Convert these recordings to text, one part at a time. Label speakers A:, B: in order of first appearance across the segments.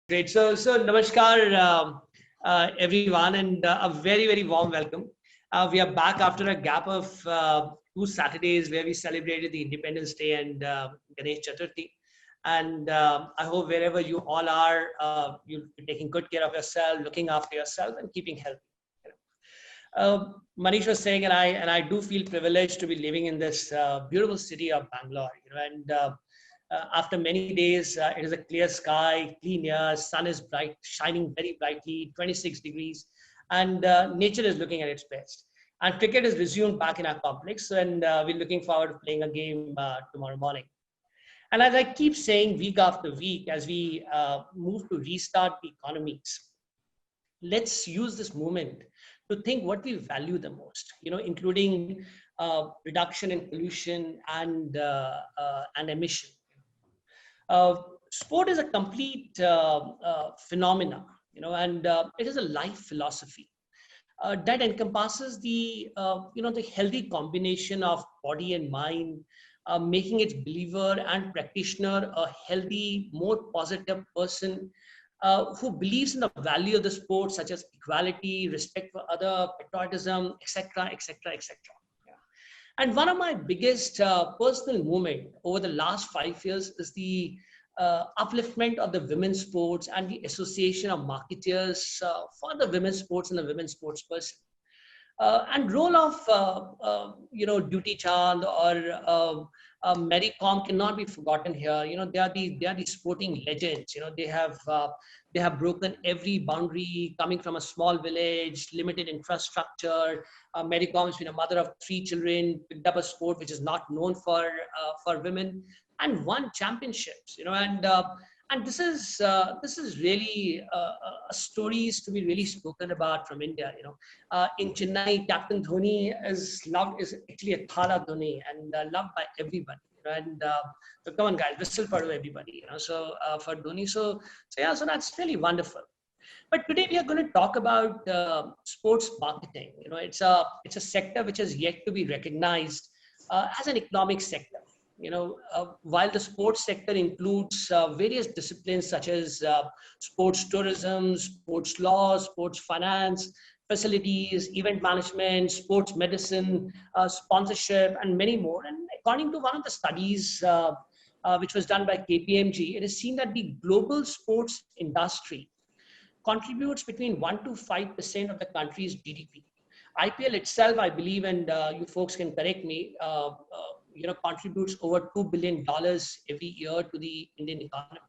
A: Great. So namaskar, everyone, and a very, very warm welcome. We are back after a gap of 2 Saturdays where we celebrated the Independence Day and Ganesh Chaturthi. And I hope wherever you all are, you're taking good care of yourself, looking after yourself, and keeping healthy. Manish was saying, and I do feel privileged to be living in this beautiful city of Bangalore. After many days, it is a clear sky, clean air, sun is bright, shining very brightly, 26 degrees, and nature is looking at its best. And cricket is resumed back in our complex, and we're looking forward to playing a game tomorrow morning. And as I keep saying week after week, as we move to restart the economies, let's use this moment to think what we value the most, including reduction in pollution and emission. Sport is a complete phenomena, and it is a life philosophy that encompasses the healthy combination of body and mind, making its believer and practitioner a healthy, more positive person who believes in the value of the sport, such as equality, respect for other, patriotism, etc., etc., etc. And one of my biggest personal movement over the last 5 years is the upliftment of the women's sports and the association of marketeers for the women's sports and the women's sports person. And role of Duty Chand or Mary Com cannot be forgotten here. They are the sporting legends. They have broken every boundary, coming from a small village, limited infrastructure. Mary Com has been a mother of 3 children, picked up a sport which is not known for women, and won championships. And this is really stories to be really spoken about from India. In Chennai, Captain Dhoni is actually a Thala Dhoni and loved by everybody. So come on, guys, whistle for everybody. So for Dhoni, so that's really wonderful. But today we are going to talk about sports marketing. It's a sector which has yet to be recognized as an economic sector. While the sports sector includes various disciplines such as sports tourism, sports law, sports finance, facilities, event management, sports medicine, sponsorship, and many more. And according to one of the studies which was done by KPMG, it is seen that the global sports industry contributes between 1 to 5% of the country's GDP. IPL itself, I believe, and you folks can correct me, contributes over $2 billion every year to the Indian economy.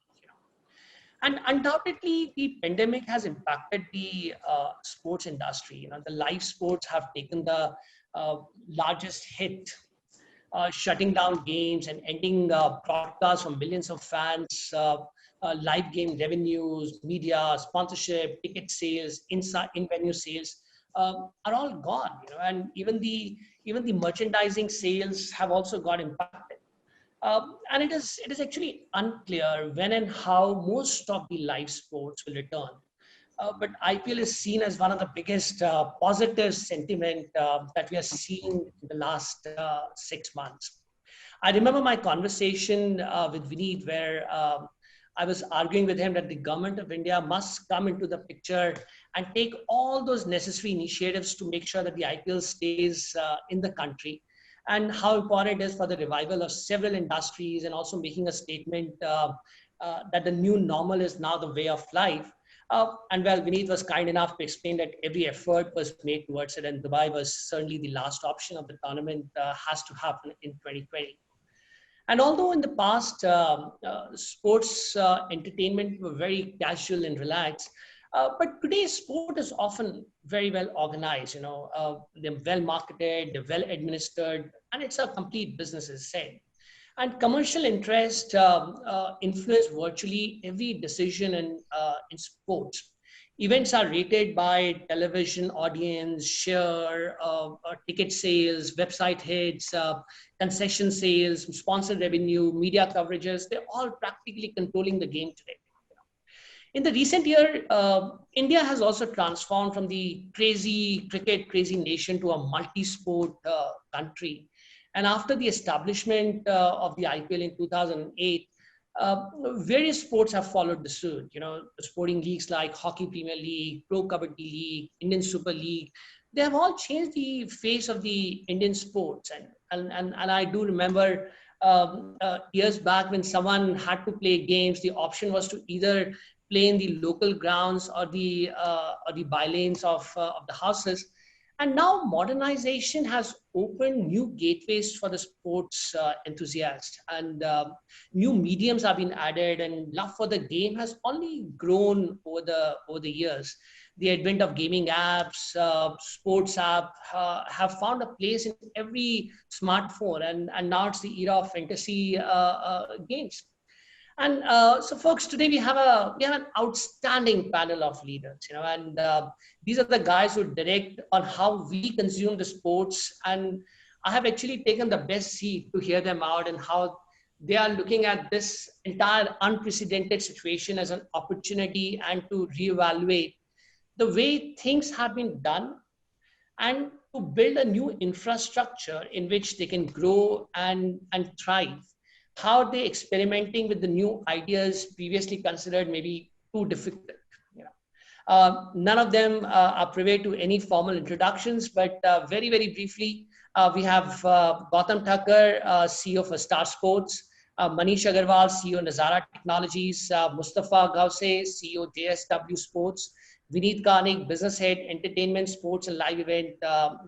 A: And undoubtedly, the pandemic has impacted the sports industry. The live sports have taken the largest hit, shutting down games and ending broadcasts from millions of fans, live game revenues, media, sponsorship, ticket sales, in-venue sales are all gone. And even the merchandising sales have also got impacted. And it is actually unclear when and how most of the live sports will return. But IPL is seen as one of the biggest positive sentiment that we are seeing in the last 6 months. I remember my conversation with Vineet where I was arguing with him that the government of India must come into the picture and take all those necessary initiatives to make sure that the IPL stays in the country, and how important it is for the revival of several industries, and also making a statement that the new normal is now the way of life. And well, Vineet was kind enough to explain that every effort was made towards it, and Dubai was certainly the last option of the tournament has to happen in 2020. And although in the past, sports entertainment were very casual and relaxed, but today's sport is often very well organized. They're well marketed, they're well administered, and it's a complete business, as said. And commercial interest influence virtually every decision in sports. Events are rated by television audience, share, ticket sales, website hits, concession sales, sponsor revenue, media coverages. They're all practically controlling the game today. In the recent year, India has also transformed from the crazy cricket, crazy nation to a multi-sport country. And after the establishment of the IPL in 2008, various sports have followed the suit. Sporting leagues like Hockey Premier League, Pro Kabaddi League, Indian Super League, they have all changed the face of the Indian sports. And I do remember years back when someone had to play games, the option was to either play in the local grounds or the bylanes of the houses. And now modernization has opened new gateways for the sports enthusiast, and new mediums have been added, and love for the game has only grown over the years. The advent of gaming apps, sports app have found a place in every smartphone, and now it's the era of fantasy games. And so, folks, today we have an outstanding panel of leaders, and these are the guys who direct on how we consume the sports. And I have actually taken the best seat to hear them out and how they are looking at this entire unprecedented situation as an opportunity and to reevaluate the way things have been done and to build a new infrastructure in which they can grow and thrive. How are they experimenting with the new ideas previously considered maybe too difficult? None of them are privy to any formal introductions, but very, very briefly, we have Gautam Thakur, CEO for Star Sports, Manish Agarwal, CEO Nazara Technologies, Mustafa Gause, CEO JSW Sports, Vineet Karnik, Business Head, Entertainment, Sports and Live Event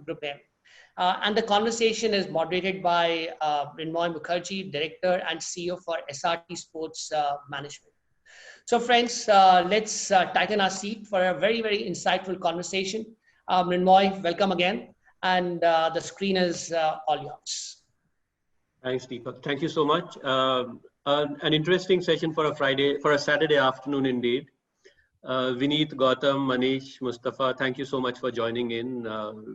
A: Group M. And the conversation is moderated by Mrinmoy Mukherjee, Director and CEO for SRT Sports Management. So friends, let's tighten our seat for a very, very insightful conversation. Mrinmoy, welcome again. And the screen is all yours.
B: Thanks, Deepak. Thank you so much. An interesting session for a Saturday afternoon indeed. Vineet, Gautam, Manish, Mustafa, thank you so much for joining in.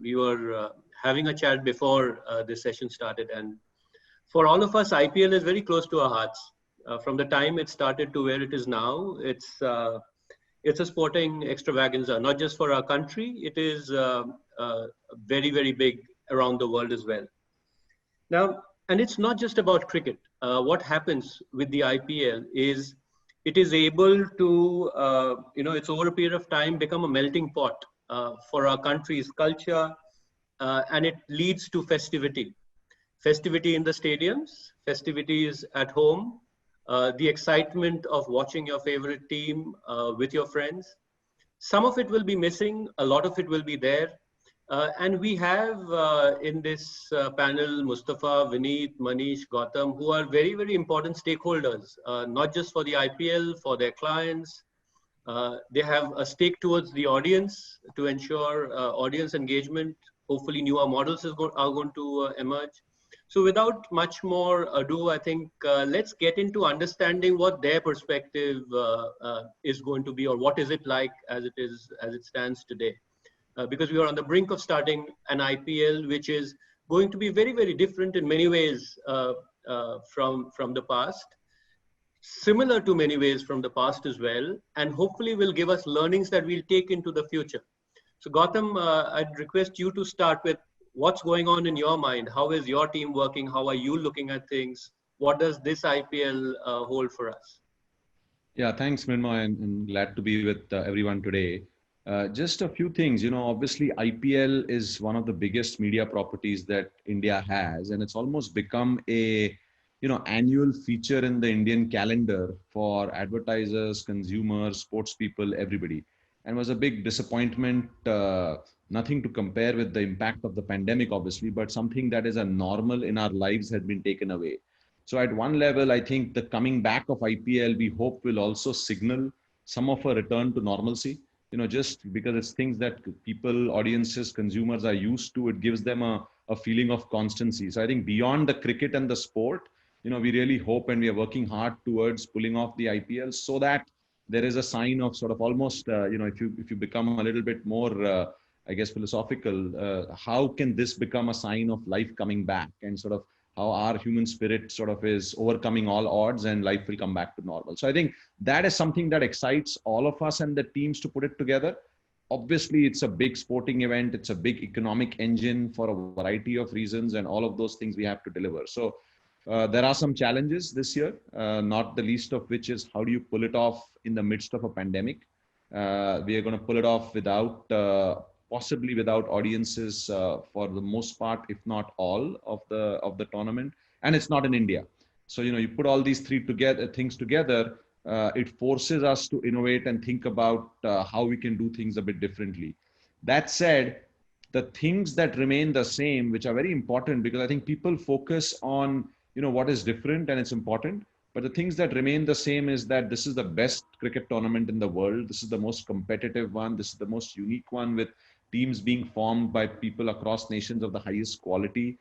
B: We were having a chat before this session started, and for all of us, IPL is very close to our hearts. From the time it started to where it is now, it's a sporting extravaganza, not just for our country. It is very, very big around the world as well. Now, and it's not just about cricket. What happens with the IPL is it is able to, it's over a period of time become a melting pot for our country's culture, and it leads to festivity. Festivity in the stadiums, festivities at home, the excitement of watching your favorite team with your friends. Some of it will be missing, a lot of it will be there. And we have in this panel, Mustafa, Vineet, Manish, Gautam, who are very, very important stakeholders, not just for the IPL, for their clients. They have a stake towards the audience to ensure audience engagement. Hopefully newer models are going to emerge. So without much more ado, I think let's get into understanding what their perspective is going to be, or what is it like as it stands today. Because we are on the brink of starting an IPL, which is going to be very, very different in many ways from the past, similar to many ways from the past as well, and hopefully will give us learnings that we'll take into the future. So Gautam, I'd request you to start with what's going on in your mind. How is your team working? How are you looking at things? What does this IPL hold for us?
C: Yeah, thanks, Mrinmoy, and glad to be with everyone today. Just a few things, obviously IPL is one of the biggest media properties that India has, and it's almost become a, annual feature in the Indian calendar for advertisers, consumers, sports people, everybody. And was a big disappointment, nothing to compare with the impact of the pandemic, obviously, but something that is a normal in our lives had been taken away. So at one level, I think the coming back of IPL, we hope will also signal some of a return to normalcy. Just because it's things that people, audiences, consumers are used to, it gives them a feeling of constancy. So I think beyond the cricket and the sport, we really hope, and we are working hard towards pulling off the IPL so that there is a sign of sort of almost, if you become a little bit more, I guess, philosophical, how can this become a sign of life coming back, and sort of how our human spirit sort of is overcoming all odds and life will come back to normal. So I think that is something that excites all of us and the teams to put it together. Obviously, it's a big sporting event. It's a big economic engine for a variety of reasons, and all of those things we have to deliver. So There are some challenges this year, not the least of which is how do you pull it off in the midst of a pandemic? We are going to pull it off without, possibly without audiences for the most part, if not all of the tournament, and it's not in India. So you put all these things together, it forces us to innovate and think about how we can do things a bit differently. That said, the things that remain the same, which are very important, because I think people focus on what is different, and it's important. But the things that remain the same is that this is the best cricket tournament in the world. This is the most competitive one. This is the most unique one, with teams being formed by people across nations of the highest quality.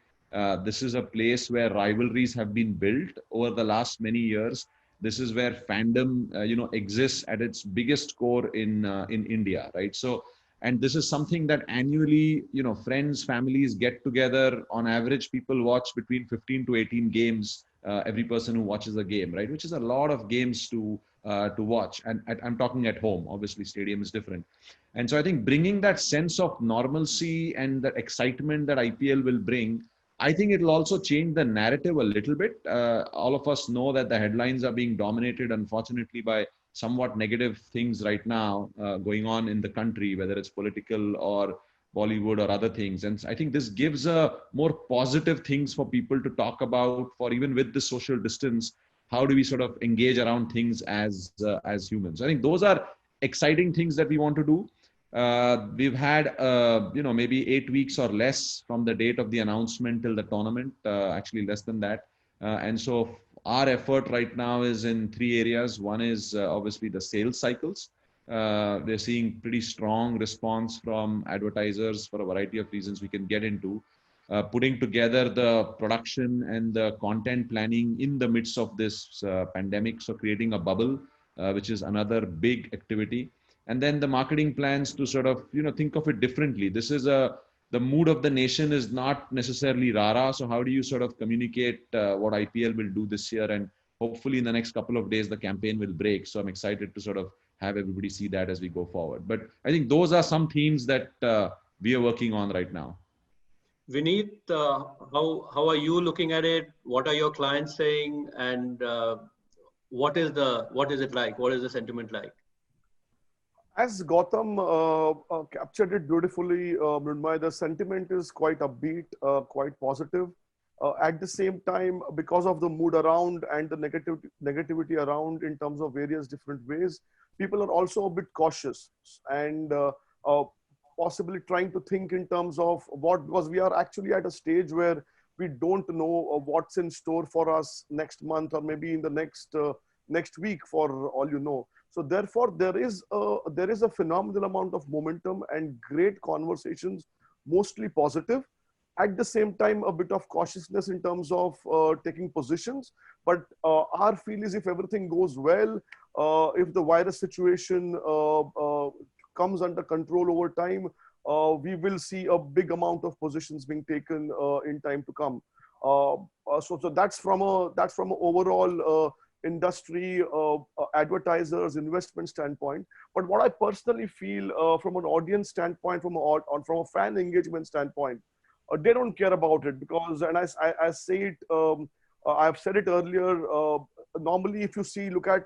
C: This is a place where rivalries have been built over the last many years. This is where fandom, exists at its biggest core in India, right? So, and this is something that annually, friends, families get together. On average, people watch between 15 to 18 games. Every person who watches a game, right? Which is a lot of games to watch. And I'm talking at home. Obviously, stadium is different. And so I think bringing that sense of normalcy and the excitement that IPL will bring, I think it'll also change the narrative a little bit. All of us know that the headlines are being dominated, unfortunately, by somewhat negative things right now going on in the country, whether it's political or Bollywood or other things. And I think this gives a more positive things for people to talk about, for even with the social distance, how do we sort of engage around things as humans? I think those are exciting things that we want to do. We've had, maybe 8 weeks or less from the date of the announcement till the tournament, actually less than that. And so our effort right now is in 3 areas. One is obviously the sales cycles. We're seeing pretty strong response from advertisers for a variety of reasons we can get into. Putting together the production and the content planning in the midst of this pandemic. So creating a bubble, which is another big activity. And then the marketing plans to sort of, think of it differently. This is the mood of the nation is not necessarily rara. So how do you sort of communicate what IPL will do this year? And hopefully in the next couple of days, the campaign will break. So I'm excited to sort of have everybody see that as we go forward. But I think those are some themes that we are working on right now.
B: Vineet, how are you looking at it? What are your clients saying? And what is it like? What is the sentiment like?
D: As Gautam captured it beautifully, Mrunmay, the sentiment is quite upbeat, quite positive. At the same time, because of the mood around and the negativity around in terms of various different ways, people are also a bit cautious and possibly trying to think in terms of because we are actually at a stage where we don't know what's in store for us next month or maybe in the next week, for all you know. So therefore, there is a phenomenal amount of momentum and great conversations, mostly positive. At the same time, a bit of cautiousness in terms of taking positions. But our feel is if everything goes well, if the virus situation comes under control over time, we will see a big amount of positions being taken in time to come. So that's from a overall industry, advertisers, investment standpoint. But what I personally feel from an audience standpoint, from a fan engagement standpoint, they don't care about it because, and I say it, I've said it earlier, normally if you look at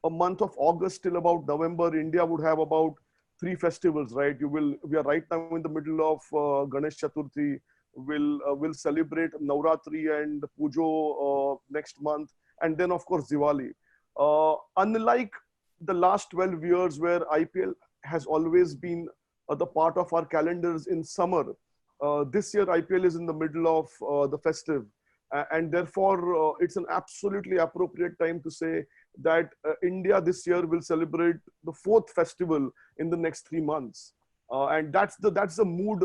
D: a month of August till about November, India would have about 3 festivals, right? We are right now in the middle of Ganesh Chaturthi. We'll celebrate Navratri and Pujo next month. And then, of course, Diwali. Unlike the last 12 years where IPL has always been the part of our calendars in summer, this year IPL is in the middle of the festive. And therefore, it's an absolutely appropriate time to say that India this year will celebrate the 4th festival in the next 3 months. And that's the mood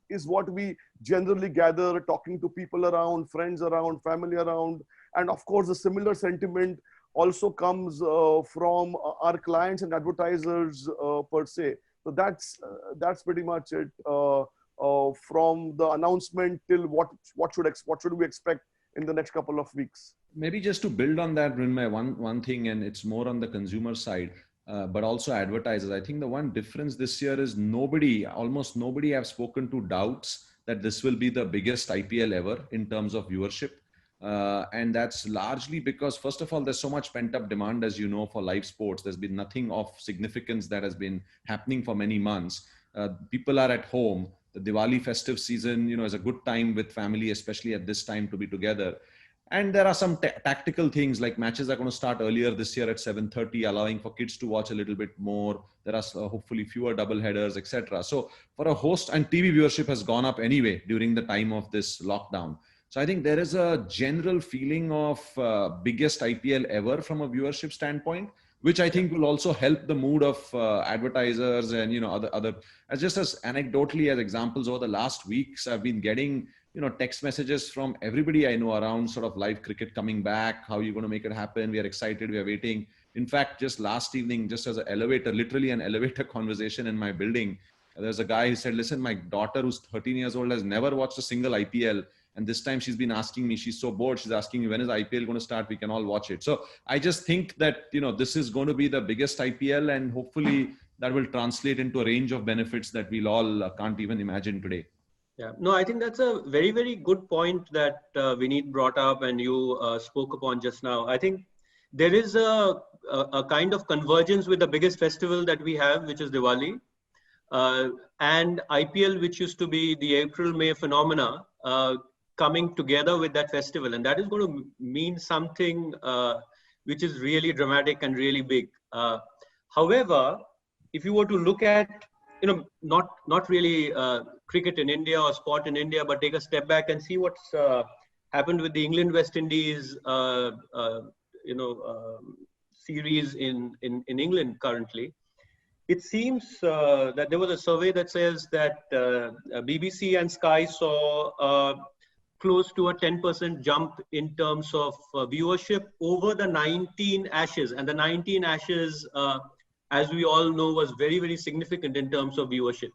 D: is what we generally gather, talking to people around, friends around, family around. And of course, the similar sentiment also comes from our clients and advertisers per se. So that's pretty much it from the announcement till what should we expect in the next couple of weeks.
C: Maybe just to build on that, Mrunmay, one thing, and it's more on the consumer side, but also advertisers. I think the one difference this year is almost nobody have spoken to doubts that this will be the biggest IPL ever in terms of viewership. And that's largely because, first of all, there's so much pent up demand, as you know, for live sports. There's been nothing of significance that has been happening for many months. People are at home. The Diwali festive season, is a good time with family, especially at this time, to be together. And there are some tactical things, like matches are going to start earlier this year at 7:30, allowing for kids to watch a little bit more. There are hopefully fewer double headers, etc. So for a host, and TV viewership has gone up anyway during the time of this lockdown. So I think there is a general feeling of biggest IPL ever from a viewership standpoint, which I think will also help the mood of advertisers and other. As just as anecdotally as examples, over the last weeks, I've been getting text messages from everybody I know around sort of live cricket coming back. How are you going to make it happen? We are excited. We are waiting. In fact, just last evening, just as an elevator, literally an elevator conversation in my building, there's a guy who said, listen, my daughter who's 13 years old has never watched a single IPL. And this time she's been asking me, she's so bored. She's asking me, when is IPL going to start? We can all watch it. So I just think that, this is going to be the biggest IPL, and hopefully that will translate into a range of benefits that we'll all can't even imagine today.
B: Yeah, no, I think that's a very, very good point that Vineet brought up and you spoke upon just now. I think there is a kind of convergence with the biggest festival that we have, which is Diwali, and IPL, which used to be the April-May phenomena, coming together with that festival. And that is going to mean something which is really dramatic and really big. However, if you were to look at, not really cricket in India or sport in India, but take a step back and see what's happened with the England-West Indies, series in England currently. It seems that there was a survey that says that BBC and Sky saw close to a 10% jump in terms of viewership over the 19 Ashes. And the 19 Ashes, as we all know, was very, very significant in terms of viewership.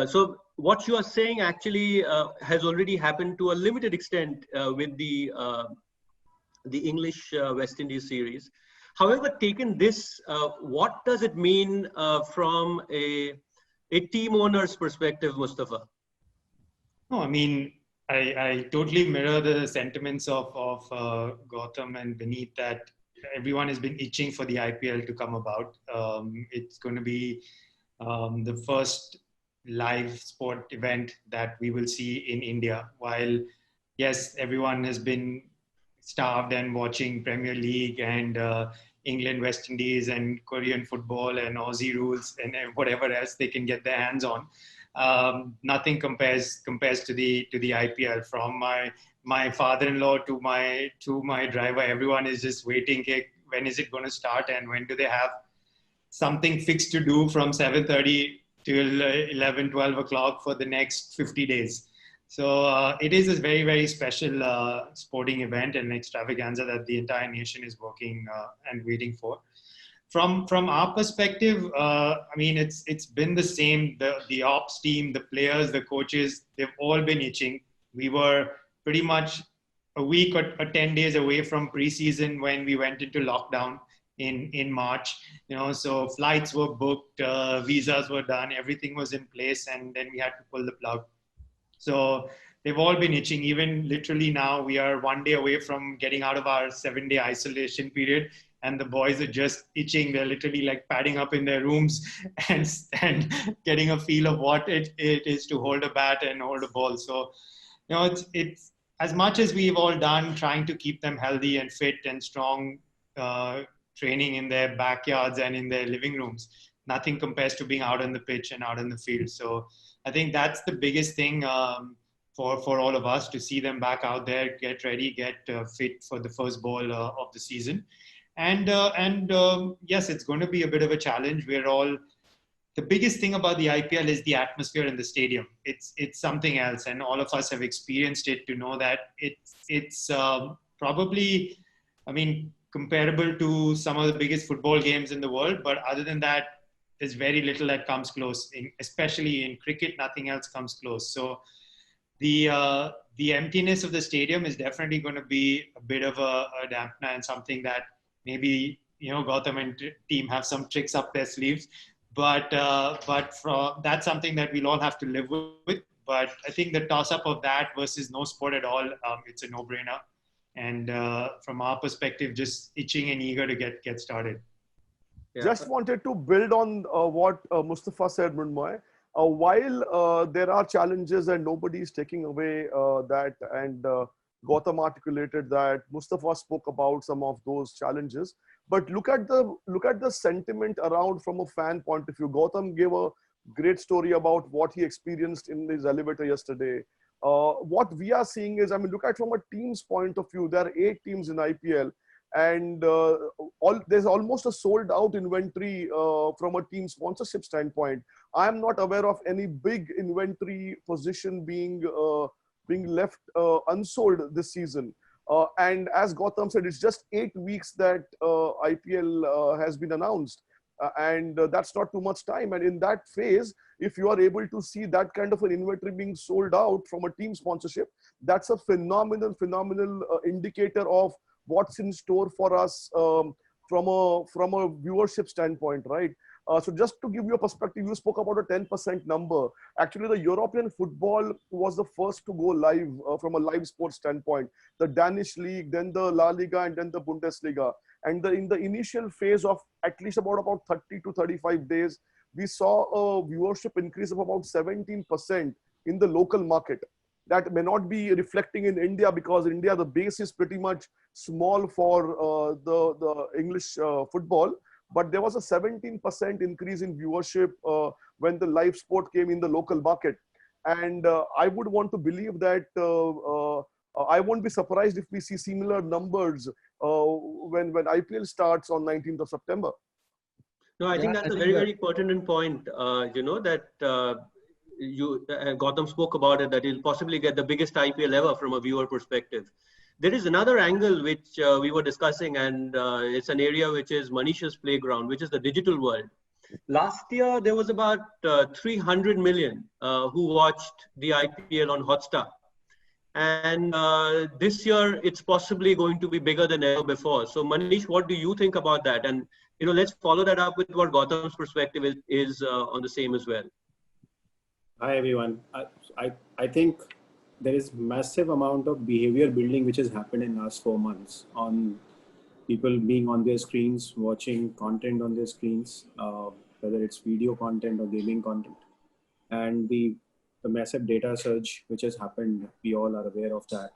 B: So what you are saying actually has already happened to a limited extent with the English West Indies series. However, taken this, what does it mean from a team owner's perspective, Mustafa?
E: No, I mean, I totally mirror the sentiments of Gautam and Vineet, that everyone has been itching for the IPL to come about. It's going to be the first live sport event that we will see in India. While, yes, everyone has been starved and watching Premier League and England, West Indies and Korean football and Aussie rules and whatever else they can get their hands on. Nothing compares to the IPL. From my father-in-law to my driver, everyone is just waiting. When is it going to start, and when do they have something fixed to do from 7:30 till 11, 12 o'clock for the next 50 days. So it is a very, very special sporting event and extravaganza that the entire nation is working and waiting for. From our perspective, I mean, it's been the same. The ops team, the players, the coaches, they've all been itching. We were pretty much a week or 10 days away from preseason when we went into lockdown in March. So flights were booked, visas were done, everything was in place, and then we had to pull the plug. So they've all been itching. Even literally now, we are one day away from getting out of our 7-day isolation period, and the boys are just itching. They're literally like padding up in their rooms and getting a feel of what it is to hold a bat and hold a ball. So, it's as much as we've all done trying to keep them healthy and fit and strong, training in their backyards and in their living rooms, nothing compares to being out on the pitch and out in the field. So I think that's the biggest thing for all of us, to see them back out there, get ready, get fit for the first ball of the season. And yes, it's going to be a bit of a challenge. The biggest thing about the IPL is the atmosphere in the stadium. It's something else, and all of us have experienced it to know that it's probably, I mean, comparable to some of the biggest football games in the world. But other than that, there's very little that comes close. Especially in cricket, nothing else comes close. So the emptiness of the stadium is definitely going to be a bit of a dampener, and something that maybe Gautam and team have some tricks up their sleeves. But that's something that we'll all have to live with. But I think the toss-up of that versus no sport at all, it's a no-brainer. And from our perspective, just itching and eager to get started.
B: Yeah.
D: Just wanted to build on what Mustafa said, Mrunmoy. While there are challenges and nobody is taking away that, and Gautam articulated that, Mustafa spoke about some of those challenges. But look at the sentiment around from a fan point of view. Gautam gave a great story about what he experienced in his elevator yesterday. What we are seeing is, I mean, look at from a team's point of view. There are 8 teams in IPL, and there's almost a sold out inventory from a team sponsorship standpoint. I am not aware of any big inventory position being left unsold this season. And as Gautam said, it's just 8 weeks that IPL has been announced. And that's not too much time. And in that phase, if you are able to see that kind of an inventory being sold out from a team sponsorship, that's a phenomenal indicator of what's in store for us from a viewership standpoint, right? So just to give you a perspective, you spoke about a 10% number. Actually, the European football was the first to go live from a live sports standpoint. The Danish league, then the La Liga, and then the Bundesliga. And in the initial phase of at least about 30 to 35 days, we saw a viewership increase of about 17% in the local market. That may not be reflecting in India, because India, the base is pretty much small for the English football. But there was a 17% increase in viewership when the live sport came in the local market. And I would want to believe that I won't be surprised if we see similar numbers when IPL starts on 19th of September.
B: No, I think that's a very, very pertinent point, that Gautam spoke about it, that he'll possibly get the biggest IPL ever from a viewer perspective. There is another angle which we were discussing, and it's an area which is Manish's playground, which is the digital world. Last year, there was about 300 million who watched the IPL on Hotstar. And this year, it's possibly going to be bigger than ever before. So Manish, what do you think about that? And let's follow that up with what Gautam's perspective is on the same as well.
F: Hi, everyone. I think there is massive amount of behavior building which has happened in last 4 months on people being on their screens, watching content on their screens, whether it's video content or gaming content. And the massive data surge which has happened, we all are aware of that.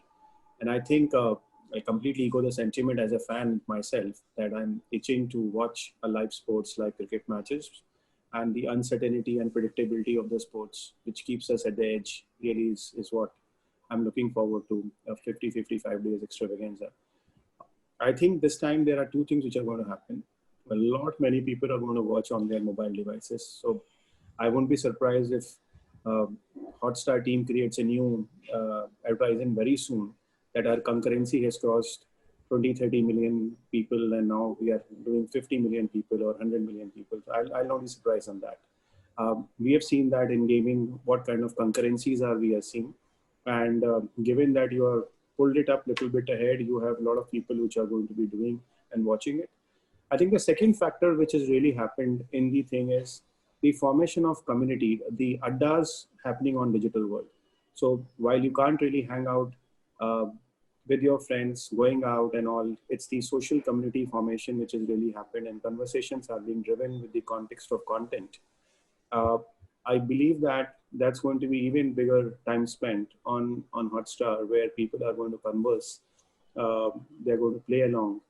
F: And I think I completely echo the sentiment as a fan myself that I'm itching to watch a live sports like cricket matches, and the uncertainty and predictability of the sports, which keeps us at the edge, really is what I'm looking forward to, a 50-55 days extravaganza. I think this time there are 2 things which are going to happen. Many people are going to watch on their mobile devices. So I won't be surprised if Hotstar team creates a new advertising very soon, that our concurrency has crossed 20-30 million people, and now we are doing 50 million people or 100 million people. So I'll not be surprised on that. We have seen that in gaming, what kind of concurrencies we are seeing. And given that you are pulled it up a little bit ahead, you have a lot of people which are going to be doing and watching it. I think the second factor which has really happened in the thing is the formation of community, the addas happening on digital world. So while you can't really hang out with your friends, going out and all, it's the social community formation which has really happened, and conversations are being driven with the context of content. I believe that that's going to be even bigger time spent on Hotstar, where people are going to converse, they're going to play along.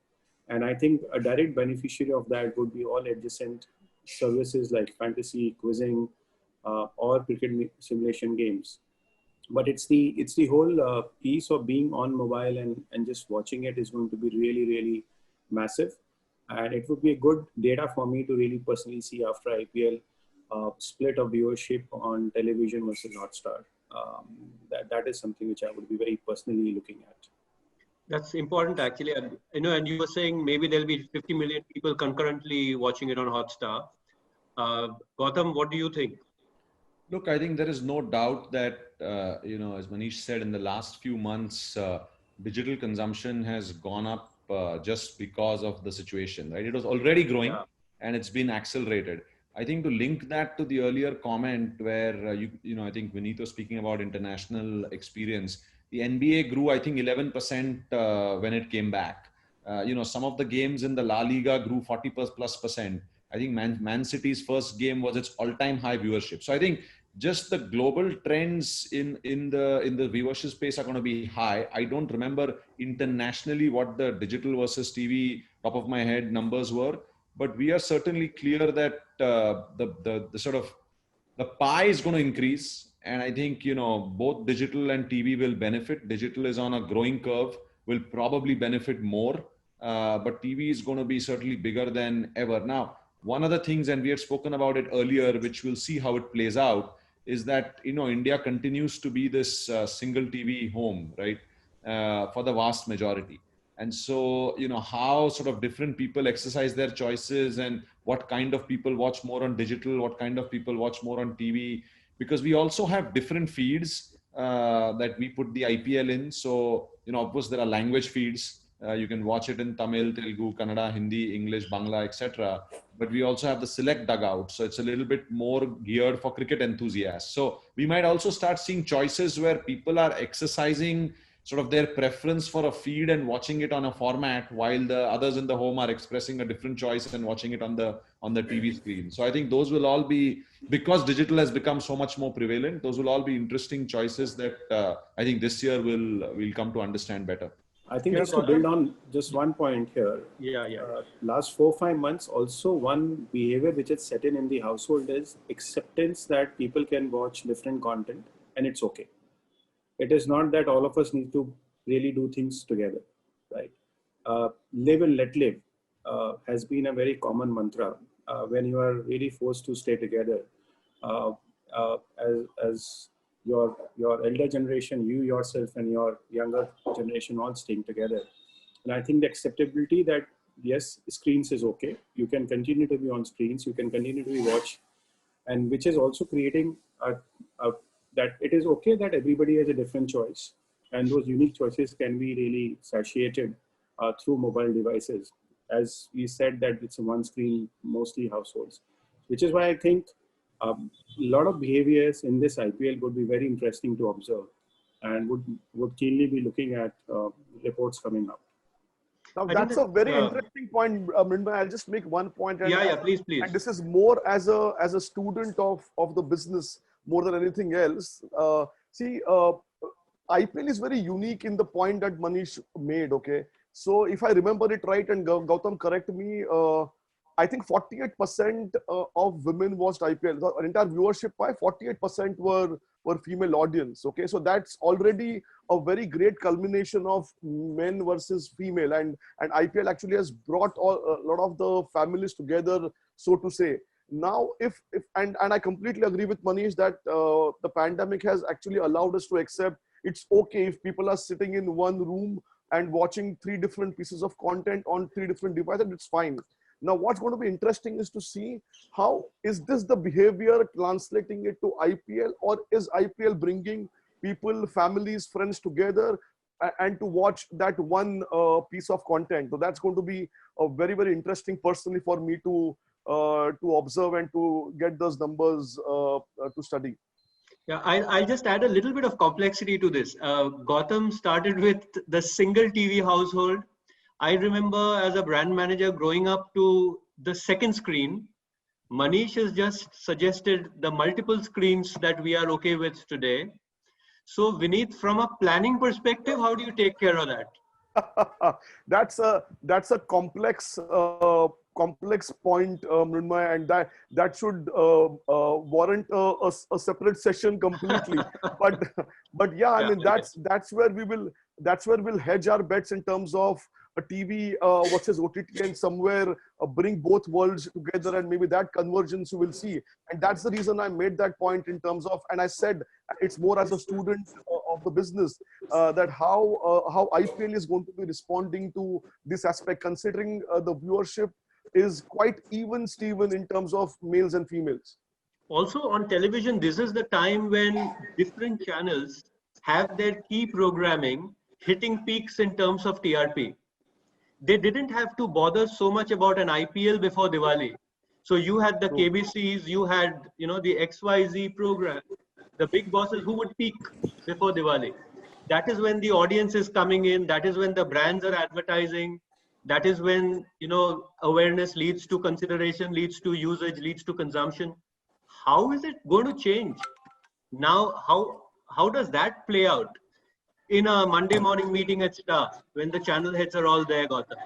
F: And I think a direct beneficiary of that would be all adjacent services like fantasy, quizzing, or cricket simulation games. But it's the whole piece of being on mobile and just watching it is going to be really, really massive. And it would be a good data for me to really personally see after IPL split of viewership on television versus Hotstar. That is something which I would be very personally looking at.
B: That's important, actually. And you were saying maybe there'll be 50 million people concurrently watching it on Hotstar. Gautam, what do you think?
C: Look, I think there is no doubt that, as Manish said, in the last few months, digital consumption has gone up just because of the situation, right? It was already growing and it's been accelerated. I think to link that to the earlier comment where, I think Vineet was speaking about international experience. The NBA grew, I think, 11% when it came back. Some of the games in the La Liga grew 40+%. I think Man City's first game was its all-time high viewership. So I think just the global trends in the viewership space are going to be high. I don't remember internationally what the digital versus TV top of my head numbers were, but we are certainly clear that the sort of the pie is going to increase. And I think, both digital and TV will benefit. Digital is on a growing curve, will probably benefit more. But TV is going to be certainly bigger than ever. Now, one of the things, and we had spoken about it earlier, which we'll see how it plays out, is that, India continues to be this single TV home, right? For the vast majority. And so, how sort of different people exercise their choices and what kind of people watch more on digital, what kind of people watch more on TV, because we also have different feeds that we put the IPL in. So, of course, there are language feeds. You can watch it in Tamil, Telugu, Kannada, Hindi, English, Bangla, etc. But we also have the select dugout. So it's a little bit more geared for cricket enthusiasts. So we might also start seeing choices where people are exercising sort of their preference for a feed and watching it on a format, while the others in the home are expressing a different choice and watching it on the TV screen. So I think those will all be, because digital has become so much more prevalent, those will all be interesting choices that I think this year we'll come to understand better.
F: I think just to build on just one point here. Last 4-5 months, also one behavior which is set in the household is acceptance that people can watch different content and it's okay. It is not that all of us need to really do things together, right? Live and let live has been a very common mantra when you are really forced to stay together. As your elder generation, you yourself and your younger generation all staying together. And I think the acceptability that, yes, screens is okay. You can continue to be on screens. You can continue to be watched. And which is also creating that it is okay that everybody has a different choice. And those unique choices can be really satiated through mobile devices. As we said that it's a one screen, mostly households, which is why I think a lot of behaviors in this IPL would be very interesting to observe and would keenly be looking at reports coming up.
D: Now, that's a very interesting point, Mrinmay. I'll just make one point. And,
B: please.
D: And this is more as a student of the business more than anything else. IPL is very unique in the point that Manish made, okay? So if I remember it right, and Gautam, correct me, I think 48% of women watched IPL. The entire viewership by 48% were female audience. Okay, so that's already a very great culmination of men versus female, and IPL actually has brought a lot of the families together, so to say. Now, if I completely agree with Manish that the pandemic has actually allowed us to accept it's okay if people are sitting in one room and watching 3 different pieces of content on 3 different devices. It's fine. Now, what's going to be interesting is to see how is this the behavior translating it to IPL, or is IPL bringing people, families, friends together and to watch that one piece of content. So that's going to be a very, very interesting personally for me to observe and to get those numbers to study.
B: Yeah, I'll just add a little bit of complexity to this. Gautam started with the single TV household. I remember as a brand manager growing up to the second screen. Manish has just suggested the multiple screens that we are okay with today. So Vineet, from a planning perspective, how do you take care of that?
D: That's a complex point, Mrinmay, and that should warrant a separate session completely. but yeah, I mean that's where we'll hedge our bets in terms of a TV versus OTT, and somewhere bring both worlds together, and maybe that convergence you will see. And that's the reason I made that point in terms of, and I said it's more as a student of the business that how IPL is going to be responding to this aspect, considering the viewership is quite even, Steven, in terms of males and females.
B: Also on television, this is the time when different channels have their key programming hitting peaks in terms of TRP. They didn't have to bother so much about an IPL before Diwali. So you had the KBCs, you had, the XYZ program, the big bosses who would peak before Diwali. that is when the audience is coming in. That is when the brands are advertising. That is when, you know, awareness leads to consideration, leads to usage, leads to consumption. How is it going to change? Now, how does that play out in a Monday morning meeting at Star when the channel heads are all there, Gautam?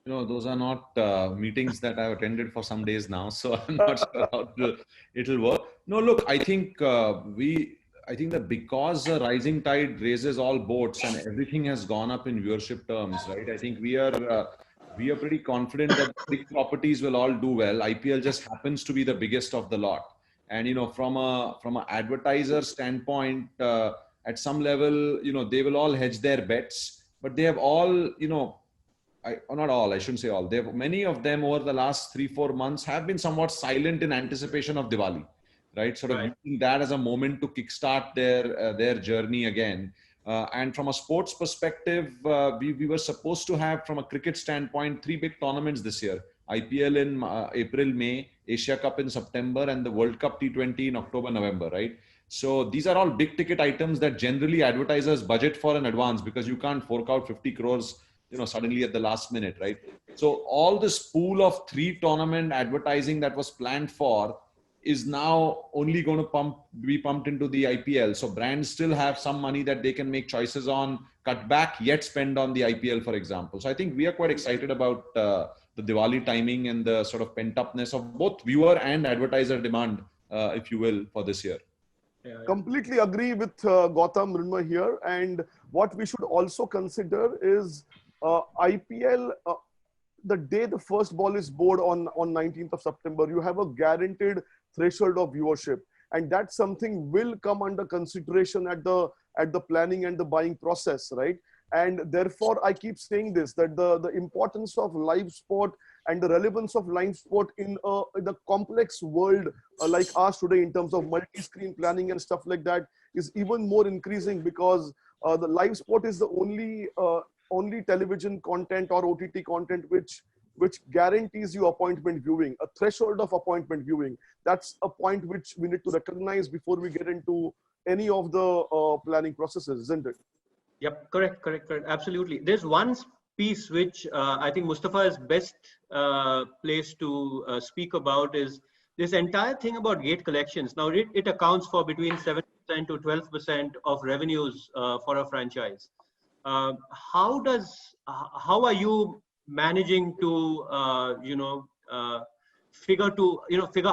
C: You know, those are not meetings that I've attended for some days now, so I'm not sure how it'll work. No, look, I think I think that because a rising tide raises all boats and everything has gone up in viewership terms, right? I think we are pretty confident that big properties will all do well. IPL just happens to be the biggest of the lot, and you know, from a advertiser standpoint, at some level, you know, they will all hedge their bets, but they have all, you know. Not all, I shouldn't say all. Many of them over the last 3-4 months have been somewhat silent in anticipation of Diwali, right? Sort of using that as a moment to kickstart their journey again. And from a sports perspective, we were supposed to have, from a cricket standpoint, 3 big tournaments this year: IPL in April, May, Asia Cup in September, and the World Cup T20 in October, November, right? So these are all big ticket items that generally advertisers budget for in advance, because you can't fork out 50 crores, you know, suddenly at the last minute, right? So all this pool of 3 tournament advertising that was planned for is now only going to be pumped into the IPL. So brands still have some money that they can make choices on, cut back, yet spend on the IPL, for example. So I think we are quite excited about the Diwali timing and the sort of pent-upness of both viewer and advertiser demand, if you will, for this year.
D: Completely agree with Gautam, Mrinmay here. And what we should also consider is IPL, the day the first ball is bowled on 19th of September, you have a guaranteed threshold of viewership. And that's something will come under consideration at the planning and the buying process, right? And therefore, I keep saying this, that the importance of live sport and the relevance of live sport in the complex world like ours today, in terms of multi-screen planning and stuff like that, is even more increasing, because the live sport is the only television content or OTT content which guarantees you appointment viewing, a threshold of appointment viewing. That's a point which we need to recognize before we get into any of the planning processes, isn't it?
B: Yep, correct. Absolutely. There's one piece which I think Mustafa is best placed to speak about, is this entire thing about gate collections. Now, it accounts for between 7% to 12% of revenues for a franchise. How are you managing to figure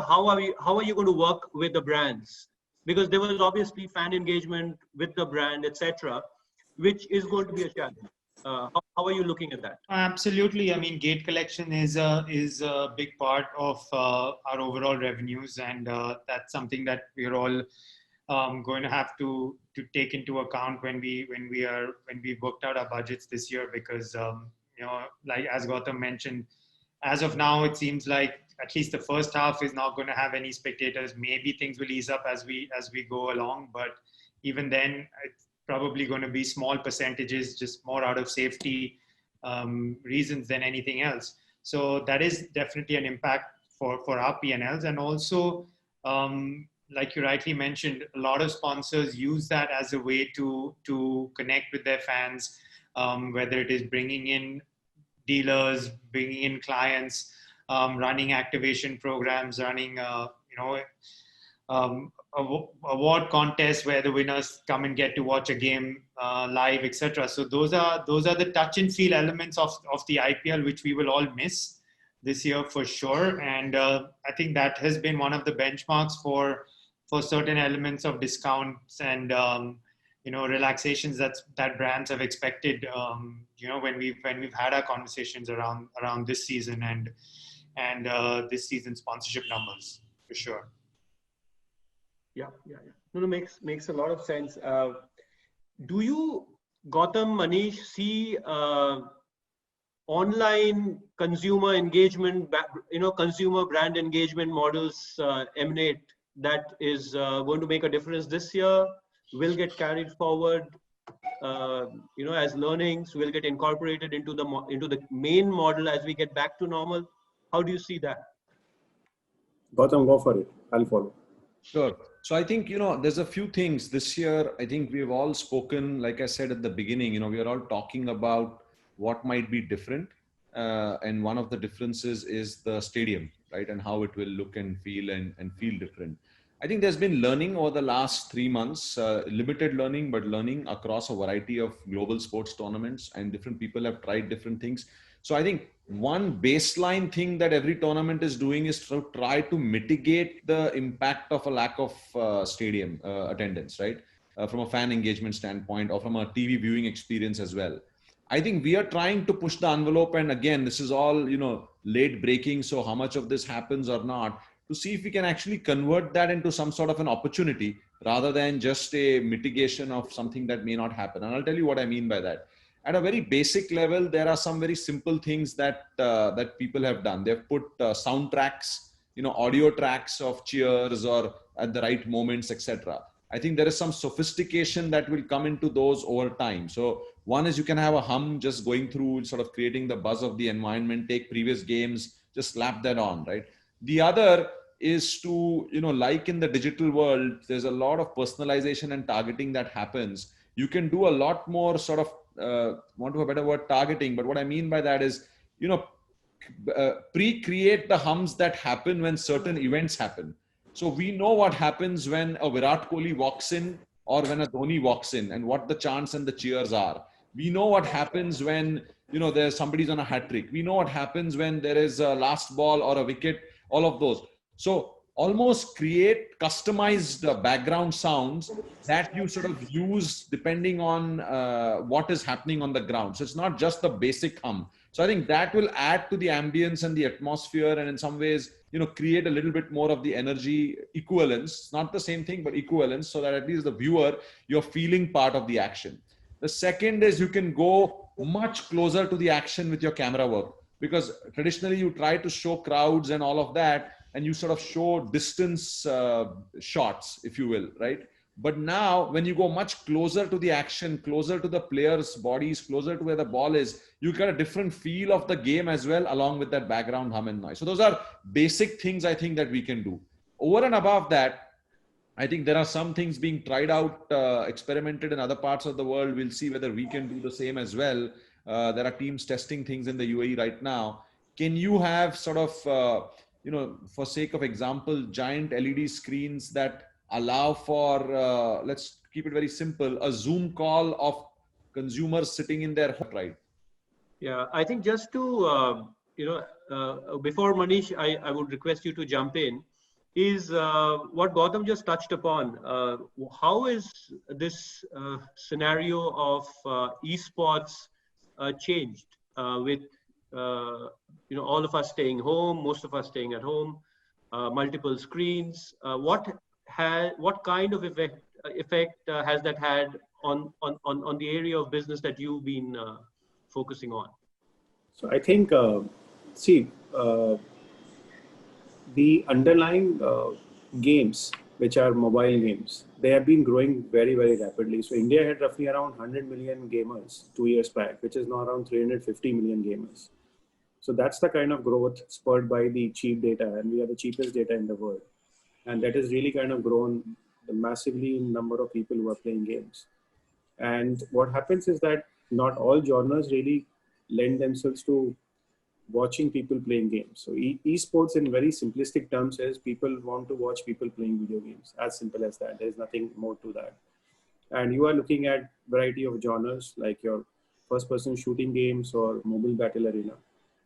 B: how are you going to work with the brands? Because there was obviously fan engagement with the brand, etc., which is going to be a challenge. How are you looking at that?
E: Absolutely. I mean, gate collection is a big part of our overall revenues, and that's something that we're all going to have to take into account when we worked out our budgets this year, because like as Gautam mentioned, as of now it seems like at least the first half is not going to have any spectators. Maybe things will ease up as we go along, but even then it's probably going to be small percentages, just more out of safety reasons than anything else. So that is definitely an impact for our P&Ls. And also, like you rightly mentioned, a lot of sponsors use that as a way to connect with their fans, whether it is bringing in dealers, bringing in clients, running activation programs, running award contests where the winners come and get to watch a game live, etc. So those are the touch and feel elements of the IPL, which we will all miss this year for sure. And I think that has been one of the benchmarks for certain elements of discounts and relaxations that brands have expected. When we've had our conversations around this season and this season's sponsorship numbers for sure.
B: Yeah. No, makes a lot of sense. Do you, Gautam, Manish, see online consumer engagement, consumer brand engagement models emanate that is going to make a difference this year, will get carried forward, as learnings, will get incorporated into the main model as we get back to normal? How do you see that?
F: Gautam, go for it. I'll follow.
C: Sure. So I think, there's a few things this year. I think we've all spoken, like I said at the beginning, we are all talking about what might be different. And one of the differences is the stadium, right? And how it will look and feel and feel different. I think there's been learning over the last 3 months, limited learning, but learning across a variety of global sports tournaments, and different people have tried different things. So I think one baseline thing that every tournament is doing is to try to mitigate the impact of a lack of stadium attendance, right? From a fan engagement standpoint or from a TV viewing experience as well. I think we are trying to push the envelope. And again, this is all, late breaking. So how much of this happens or not, to see if we can actually convert that into some sort of an opportunity rather than just a mitigation of something that may not happen. And I'll tell you what I mean by that. At a very basic level, there are some very simple things that that people have done. They've put soundtracks, audio tracks of cheers or at the right moments, etc. I think there is some sophistication that will come into those over time. So one is you can have a hum just going through, sort of creating the buzz of the environment, take previous games, just slap that on, right? The other is to, like in the digital world, there's a lot of personalization and targeting that happens. You can do a lot more sort of, want to have a better word, targeting. But what I mean by that is, pre-create the hums that happen when certain events happen. So we know what happens when a Virat Kohli walks in or when a Dhoni walks in and what the chants and the cheers are. We know what happens when, there's somebody's on a hat trick. We know what happens when there is a last ball or a wicket, all of those. So almost create customized background sounds that you sort of use depending on what is happening on the ground. So it's not just the basic hum. So I think that will add to the ambience and the atmosphere, and in some ways, create a little bit more of the energy equivalence, not the same thing, but equivalence, so that at least the viewer, you're feeling part of the action. The second is you can go much closer to the action with your camera work, because traditionally you try to show crowds and all of that, and you sort of show distance shots, if you will, right? But now when you go much closer to the action, closer to the players' bodies, closer to where the ball is, you get a different feel of the game as well, along with that background hum and noise. So those are basic things I think that we can do. Over and above that, I think there are some things being tried out, experimented in other parts of the world. We'll see whether we can do the same as well. There are teams testing things in the UAE right now. Can you have sort of, for sake of example, giant LED screens that allow for, let's keep it very simple, a Zoom call of consumers sitting in their home, right?
B: Yeah, I think just to, before Manish, I would request you to jump in, is what Gautam just touched upon. How is this scenario of esports changed with, all of us staying home, most of us staying at home, multiple screens? What kind of effect has that had on the area of business that you've been focusing on?
F: So I think, the underlying games, which are mobile games, they have been growing very, very rapidly. So India had roughly around 100 million gamers 2 years back, which is now around 350 million gamers. So that's the kind of growth spurred by the cheap data, and we are the cheapest data in the world. And that has really kind of grown massively in number of people who are playing games. And what happens is that not all genres really lend themselves to watching people playing games. So esports in very simplistic terms is people want to watch people playing video games. As simple as that. There is nothing more to that. And you are looking at variety of genres like your first-person shooting games or mobile battle arena.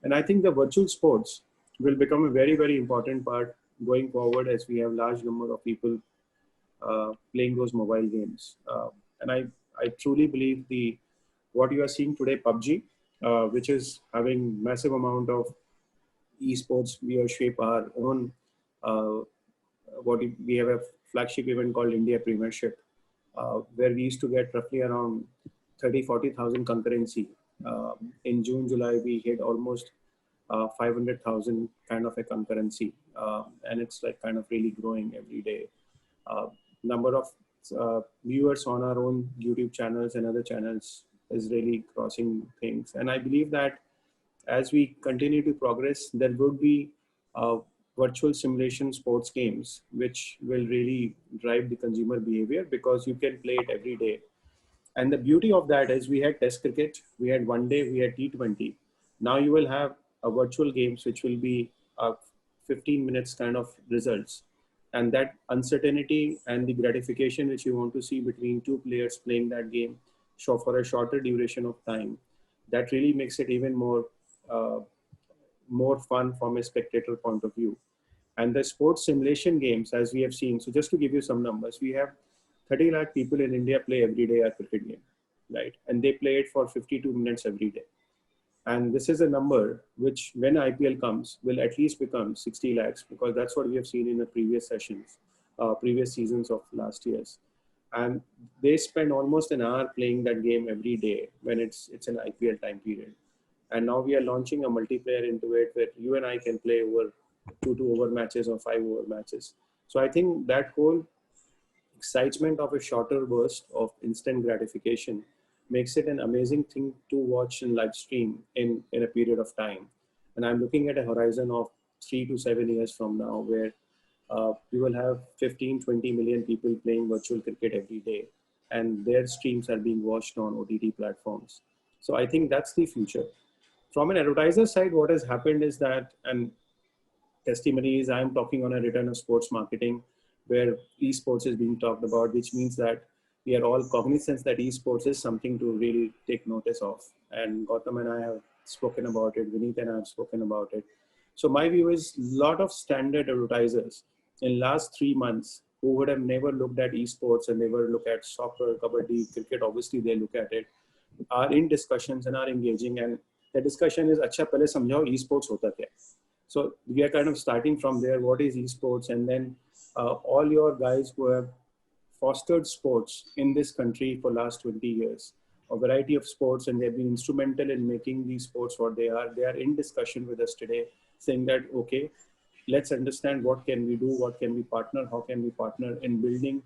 F: And I think the virtual sports will become a very, very important part going forward as we have large number of people playing those mobile games. And I truly believe what you are seeing today, PUBG, which is having massive amount of esports viewership, our own, we have a flagship event called India Premiership, where we used to get roughly around 30-40,000 concurrency. In June, July, we hit almost 500,000 kind of a concurrency. And it's like kind of really growing every day. Number of viewers on our own YouTube channels and other channels is really crossing things. And I believe that as we continue to progress, there would be virtual simulation sports games, which will really drive the consumer behavior because you can play it every day. And the beauty of that is we had test cricket, we had one day, we had T20. Now you will have a virtual games, which will be 15 minutes kind of results. And that uncertainty and the gratification which you want to see between two players playing that game for a shorter duration of time, that really makes it even uh, more fun from a spectator point of view. And the sports simulation games, as we have seen, so just to give you some numbers, we have 30 lakh people in India play every day a cricket game, right? And they play it for 52 minutes every day. And this is a number which, when IPL comes, will at least become 60 lakhs, because that's what we have seen in the previous sessions, previous seasons of last year's. And they spend almost an hour playing that game every day when it's an IPL time period. And now we are launching a multiplayer into it where you and I can play over 2-over matches or 5-over matches. So I think that whole excitement of a shorter burst of instant gratification makes it an amazing thing to watch and live stream in a period of time. And I'm looking at a horizon of 3 to 7 years from now where we will have 15-20 million people playing virtual cricket every day, and their streams are being watched on OTT platforms. So I think that's the future. From an advertiser side, what has happened is that, and testimonies, I'm talking on a return of sports marketing where esports is being talked about, which means that we are all cognizant that esports is something to really take notice of. And Gautam and I have spoken about it, Vineet and I have spoken about it. So my view is a lot of standard advertisers in last 3 months who would have never looked at esports and never look at soccer, kabaddi, cricket, obviously they look at it, are in discussions and are engaging. And the discussion is, acha pehle samjhao esports hota kya? So we are kind of starting from there. What is esports? And then all your guys who have fostered sports in this country for last 20 years, a variety of sports, and they've been instrumental in making these sports what they are. They are in discussion with us today, saying that, okay, let's understand what can we do, what can we partner, how can we partner in building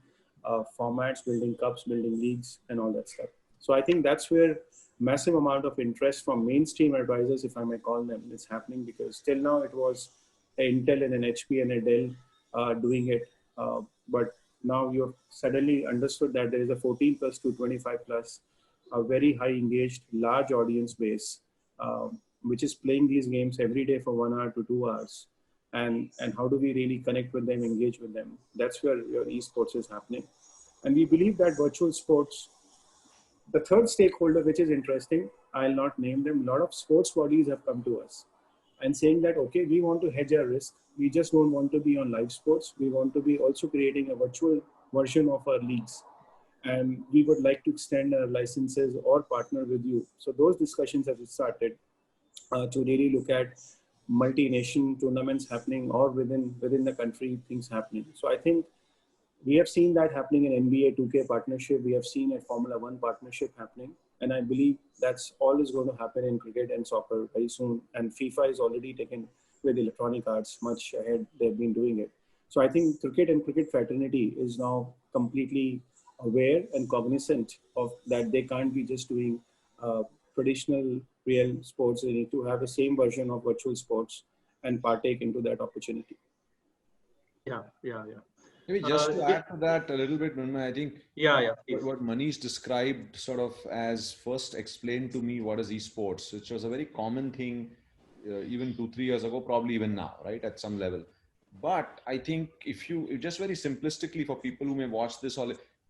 F: formats, building cups, building leagues, and all that stuff. So I think that's where massive amount of interest from mainstream advisors, if I may call them, is happening, because till now it was Intel and an HP and a Dell doing it. But now you've suddenly understood that there is a 14 plus to 25 plus, a very high engaged, large audience base, which is playing these games every day for 1 hour to 2 hours. And how do we really connect with them, engage with them? That's where your esports is happening. And we believe that virtual sports, the third stakeholder, which is interesting, I'll not name them, a lot of sports bodies have come to us and saying that, okay, we want to hedge our risk. We just don't want to be on live sports. We want to be also creating a virtual version of our leagues. And we would like to extend our licenses or partner with you. So those discussions have started to really look at multi-nation tournaments happening or within the country, things happening. So I think we have seen that happening in NBA 2K partnership. We have seen a Formula One partnership happening. And I believe that's all is going to happen in cricket and soccer very soon. And FIFA is already taken with electronic arts much ahead. They've been doing it. So I think cricket and cricket fraternity is now completely aware and cognizant of that they can't be just doing traditional real sports. They need to have the same version of virtual sports and partake into that opportunity.
B: Yeah.
C: Maybe just to add to that a little bit, Mrinmay, I think what Manish described sort of as first explained to me what is esports, which was a very common thing even 2-3 years ago, probably even now, right, at some level. But I think if just very simplistically for people who may watch this,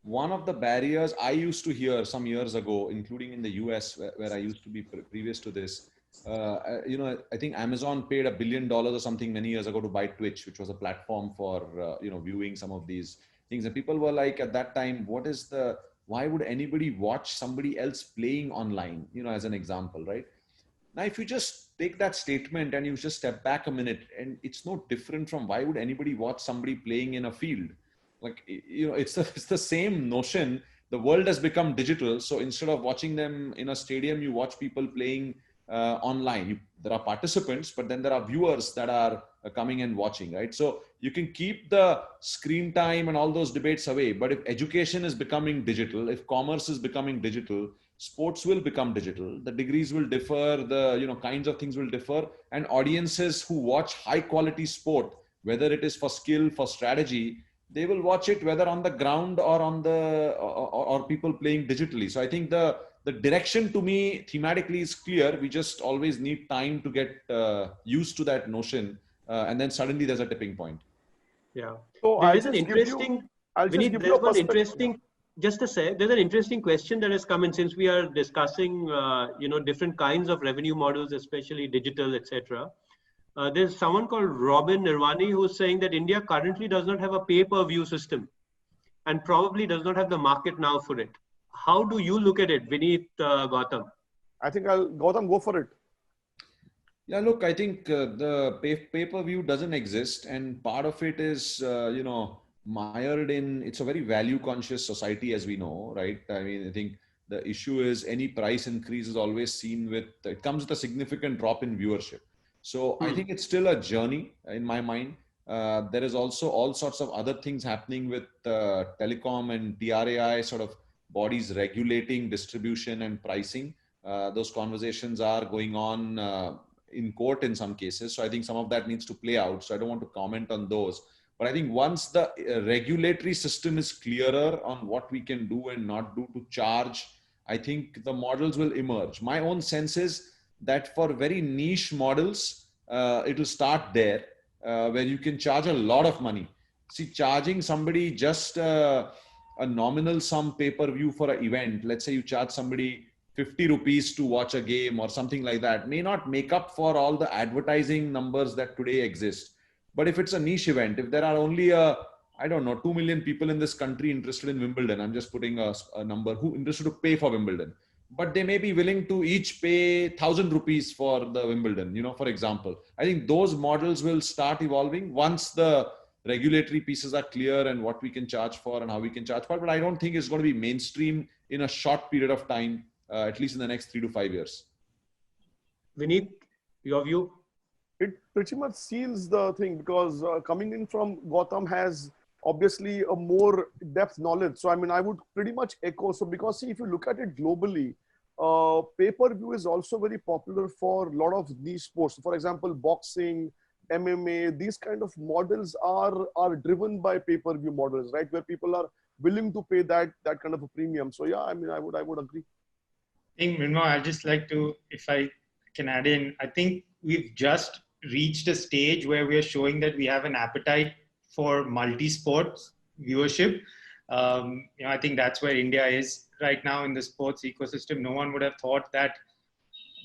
C: one of the barriers I used to hear some years ago, including in the US where I used to be previous to this, I think Amazon paid $1 billion or something many years ago to buy Twitch, which was a platform for, viewing some of these things. And people were like, at that time, why would anybody watch somebody else playing online, as an example, right? Now, if you just take that statement and you just step back a minute, and it's no different from why would anybody watch somebody playing in a field? Like, it's the same notion. The world has become digital. So instead of watching them in a stadium, you watch people playing online. There are participants, but then there are viewers that are coming and watching, right? So you can keep the screen time and all those debates away. But if education is becoming digital, if commerce is becoming digital, sports will become digital. The degrees will differ, the kinds of things will differ, and audiences who watch high quality sport whether it is for skill, for strategy, they will watch it whether on the ground or on the or people playing digitally. So I think the direction to me thematically is clear. We just always need time to get used to that notion, and then suddenly there's a tipping point.
B: Yeah.
D: So
B: There is an interesting,
D: I'll just
B: Vineet,
D: give you
B: there's
D: a
B: one
D: perspective.
B: interesting, just a sec, there's an interesting question that has come in since we are discussing, different kinds of revenue models, especially digital, etc. There's someone called Robin Nirvani who's saying that India currently does not have a pay-per-view system and probably does not have the market now for it. How do you look at it, Vineet, Gautam?
D: I think Gautam, go for it.
C: Yeah, look, I think the pay-per-view doesn't exist, and part of it is, mired in, it's a very value-conscious society, as we know, right? I mean, I think the issue is any price increase is always seen with, it comes with a significant drop in viewership. So I think it's still a journey in my mind. There is also all sorts of other things happening with telecom and TRAI sort of bodies regulating distribution and pricing. Those conversations are going on in court in some cases. So I think some of that needs to play out. So I don't want to comment on those. But I think once the regulatory system is clearer on what we can do and not do to charge, I think the models will emerge. My own sense is that for very niche models, it will start there, where you can charge a lot of money. See, charging somebody just a nominal sum pay-per-view for an event, let's say you charge somebody 50 rupees to watch a game or something like that, may not make up for all the advertising numbers that today exist. But if it's a niche event, if there are only 2 million people in this country interested in Wimbledon, I'm just putting a number, who interested to pay for Wimbledon, but they may be willing to each pay 1,000 rupees for the Wimbledon, for example. I think those models will start evolving once the regulatory pieces are clear and what we can charge for and how we can charge for. But I don't think it's going to be mainstream in a short period of time, at least in the next 3 to 5 years.
B: Vineet, your view?
D: It pretty much seals the thing because coming in from Gautam has obviously a more depth knowledge. So, I mean, I would pretty much echo. So, because see, if you look at it globally, pay-per-view is also very popular for a lot of niche sports. For example, boxing, MMA, these kind of models are driven by pay-per-view models, right? Where people are willing to pay that kind of a premium. So, yeah, I mean, I would agree.
E: I think, Mrinmo, I'd just like to, if I can add in, I think we've just reached a stage where we are showing that we have an appetite for multi-sports viewership. I think that's where India is right now in the sports ecosystem. No one would have thought that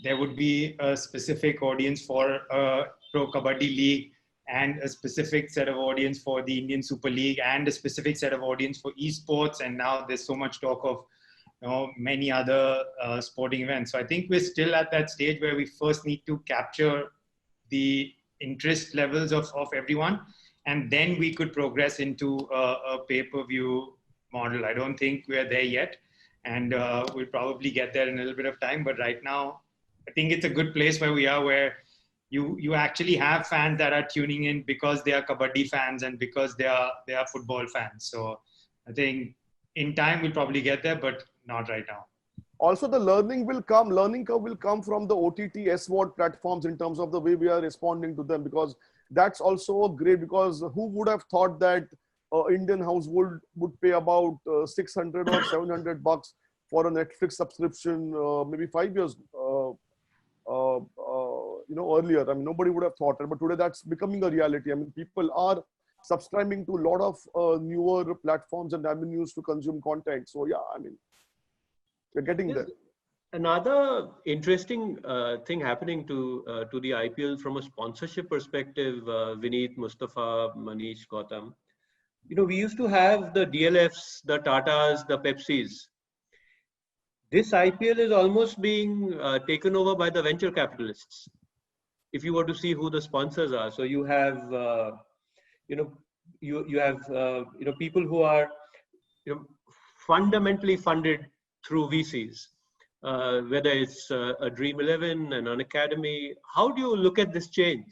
E: there would be a specific audience for a Pro Kabaddi League and a specific set of audience for the Indian Super League and a specific set of audience for esports. And now there's so much talk of many other sporting events. So I think we're still at that stage where we first need to capture the interest levels of everyone, and then we could progress into a pay-per-view model. I don't think we're there yet, and we'll probably get there in a little bit of time. But right now, I think it's a good place where we are, where you actually have fans that are tuning in because they are Kabaddi fans and because they are football fans. So I think in time we'll probably get there, but not right now.
D: Also, the learning curve will come from the OTT SVOD platforms in terms of the way we are responding to them, because that's also great, because who would have thought that Indian household would pay about 600 or 700 bucks for a Netflix subscription maybe 5 years earlier. I mean, nobody would have thought it, but today that's becoming a reality. I mean, people are subscribing to a lot of newer platforms and avenues to consume content. So yeah, I mean, we're getting there.
B: Another interesting thing happening to the IPL from a sponsorship perspective, Vineet, Mustafa, Manish, Gautam. We used to have the DLFs, the Tatas, the Pepsis. This IPL is almost being taken over by the venture capitalists. If you were to see who the sponsors are, so you have, you have people who are fundamentally funded through VCs, whether it's a Dream 11 and an academy. How do you look at this change?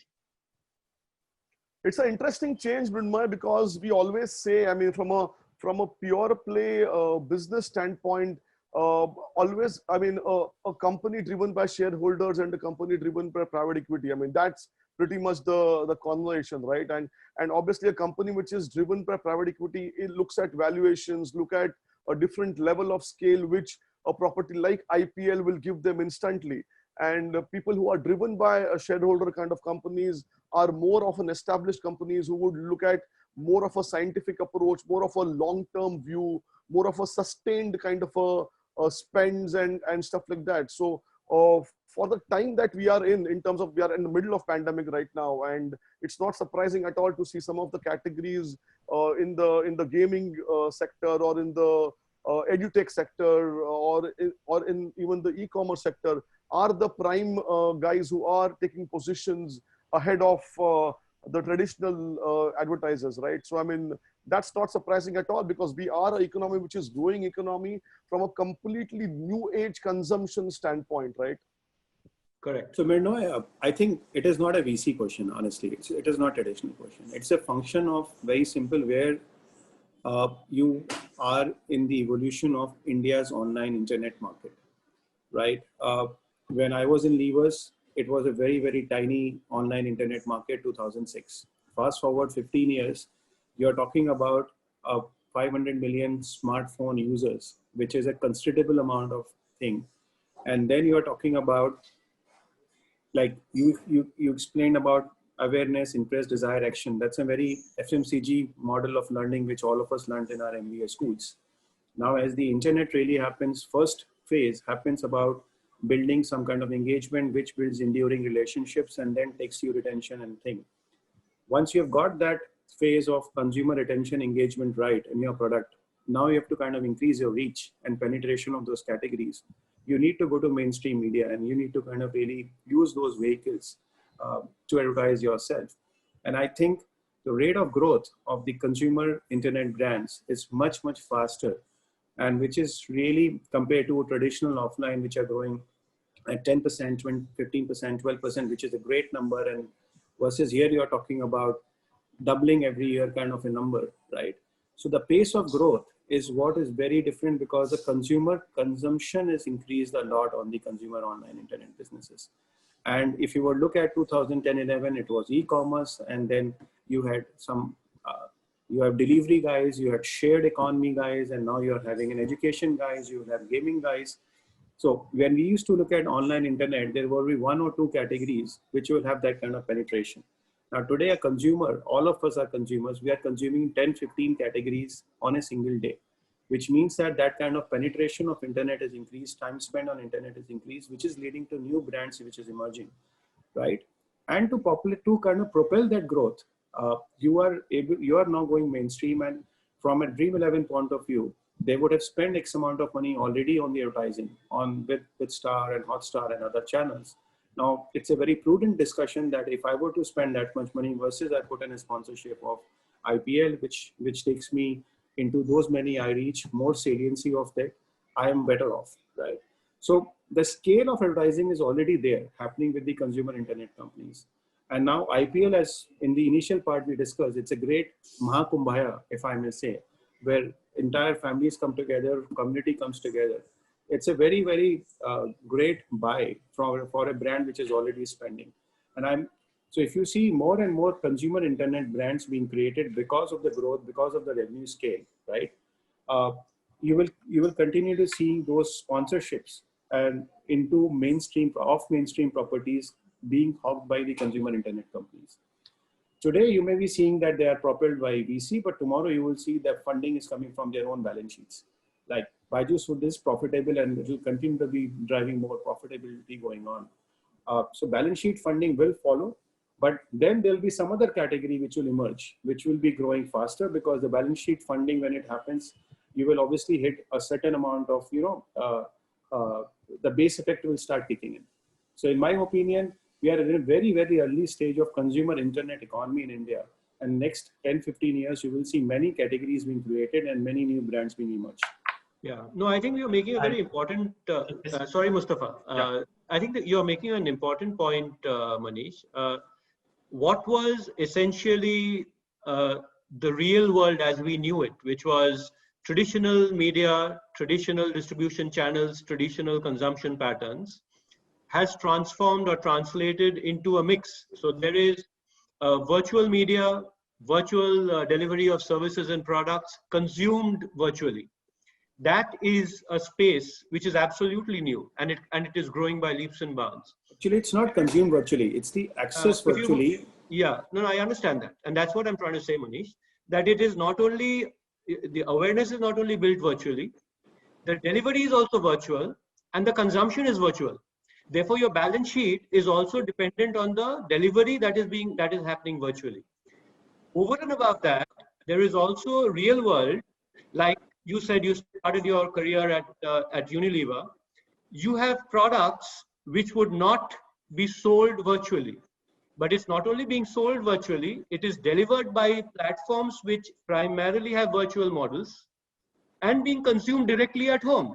D: It's an interesting change, Mrinmay, because we always say, I mean, from a pure play business standpoint, always, I mean, a company driven by shareholders and a company driven by private equity. I mean, that's pretty much the conversation, right? And obviously a company which is driven by private equity, it looks at valuations, look at a different level of scale, which a property like IPL will give them instantly. And people who are driven by a shareholder kind of companies are more of an established companies who would look at more of a scientific approach, more of a long-term view, more of a sustained kind of a spends and stuff like that. So for the time that we are in terms of, we are in the middle of pandemic right now, and it's not surprising at all to see some of the categories in the gaming sector, or in the edutech sector, or in even the e-commerce sector, are the prime guys who are taking positions ahead of the traditional advertisers, right? So I mean, that's not surprising at all, because we are an economy which is growing economy from a completely new age consumption standpoint, right?
B: Correct.
F: So Mrinmoy, I think it is not a VC question, honestly. It is not a traditional question. It's a function of very simple, where you are in the evolution of India's online internet market, right? When I was in Levers, it was a very, very tiny online internet market, 2006. Fast forward 15 years, you're talking about 500 million smartphone users, which is a considerable amount of thing. And then you're talking about, like you explained about awareness, interest, desire, action. That's a very FMCG model of learning, which all of us learned in our MBA schools. Now, as the internet really happens, first phase happens about building some kind of engagement, which builds enduring relationships and then takes you retention and thing. Once you've got that phase of consumer retention engagement right in your product, now you have to kind of increase your reach and penetration of those categories. You need to go to mainstream media, and you need to kind of really use those vehicles to advertise yourself. And I think the rate of growth of the consumer internet brands is much, much faster, and which is really compared to traditional offline, which are growing at 10%, 15%, 12%, which is a great number. And versus here, you're talking about doubling every year kind of a number, right? So the pace of growth is what is very different, because the consumer consumption has increased a lot on the consumer online internet businesses. And if you were to look at 2010-11, it was e-commerce, and then you had some, you have delivery guys, you had shared economy guys, and now you're having an education guys, you have gaming guys. So when we used to look at online internet, there will be one or two categories which will have that kind of penetration. Now today, a consumer, all of us are consumers, we are consuming 10, 15 categories on a single day, which means that that kind of penetration of internet has increased, time spent on internet has increased, which is leading to new brands which is emerging, right? And to kind of propel that growth, you are now going mainstream, and from a Dream 11 point of view, they would have spent X amount of money already on the advertising with Star and Hotstar and other channels. Now, it's a very prudent discussion that if I were to spend that much money versus I put in a sponsorship of IPL, which takes me into those many, I reach more saliency of that, I am better off, right? So the scale of advertising is already there, happening with the consumer internet companies. And now IPL, as in the initial part we discussed, it's a great Mahakumbhaya, if I may say, where entire families come together, community comes together. It's a very, very great buy for a brand which is already spending. And so if you see more and more consumer internet brands being created because of the growth, because of the revenue scale, right? You will continue to see those sponsorships and into off-mainstream properties being hogged by the consumer internet companies. Today, you may be seeing that they are propelled by VC, but tomorrow you will see that funding is coming from their own balance sheets. Like Byju's Food is profitable, and it will continue to be driving more profitability going on. So balance sheet funding will follow, but then there'll be some other category which will emerge, which will be growing faster, because the balance sheet funding, when it happens, you will obviously hit a certain amount of, the base effect will start kicking in. So in my opinion, we are in a very, very early stage of consumer internet economy in India. And next 10, 15 years, you will see many categories being created and many new brands being emerged.
B: Yeah, no, I think you're making a very important, sorry, Mustafa. I think that you're making an important point, Manish. What was essentially the real world as we knew it, which was traditional media, traditional distribution channels, traditional consumption patterns, has transformed or translated into a mix. So there is virtual media, virtual delivery of services and products consumed virtually. That is a space which is absolutely new, and it is growing by leaps and bounds.
F: Actually, it's not consumed virtually. It's the access virtually.
B: Yeah, no, I understand that. And that's what I'm trying to say, Manish, that it is not only, the awareness is not only built virtually, the delivery is also virtual, and the consumption is virtual. Therefore, your balance sheet is also dependent on the delivery that is happening virtually. Over and above that, there is also real world, like you said, you started your career at Unilever. You have products which would not be sold virtually, but it's not only being sold virtually, it is delivered by platforms which primarily have virtual models and being consumed directly at home.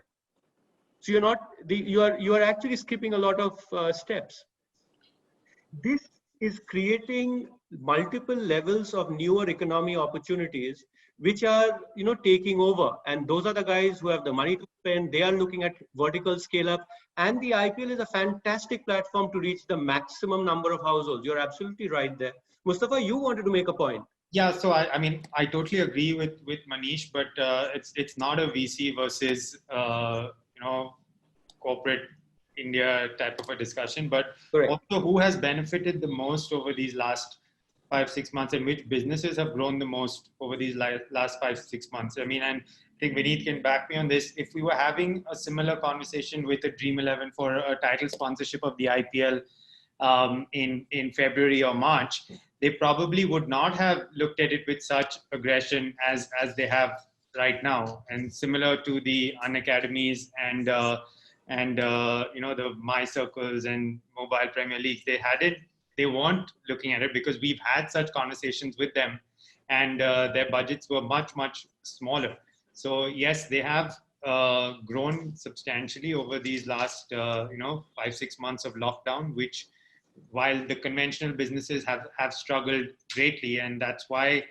B: So you are actually skipping a lot of steps. This is creating multiple levels of newer economy opportunities, which are taking over, and those are the guys who have the money to spend. They are looking at vertical scale up, and the IPL is a fantastic platform to reach the maximum number of households. You're absolutely right there. Mustafa, you wanted to make a point.
E: Yeah, so I mean, I totally agree with Manish, but it's not a VC versus corporate India type of a discussion, but
B: Correct.
E: Also who has benefited the most over these last 5-6 months, and which businesses have grown the most over these last 5-6 months. I mean, and I think Vineet can back me on this. If we were having a similar conversation with a Dream 11 for a title sponsorship of the IPL in February or March, they probably would not have looked at it with such aggression as they have right now. And similar to the Unacademies and the My Circles and Mobile Premier League, they weren't looking at it because we've had such conversations with them, and their budgets were much, much smaller. So yes, they have grown substantially over these last 5-6 months of lockdown, which while the conventional businesses have struggled greatly, and that's why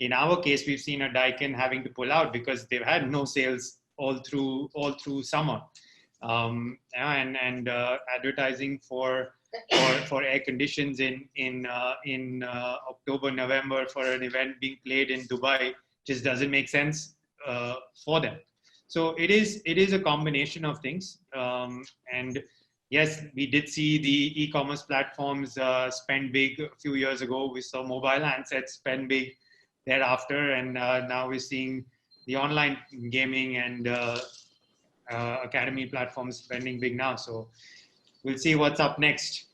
E: in our case we've seen a Daikin having to pull out because they've had no sales all through summer. And advertising for air conditions in October, November for an event being played in Dubai just doesn't make sense for them. So it is a combination of things. And yes, we did see the e-commerce platforms spend big a few years ago. We saw mobile handsets spend big thereafter, and now we're seeing the online gaming and academy platforms spending big now. So we'll see what's up next.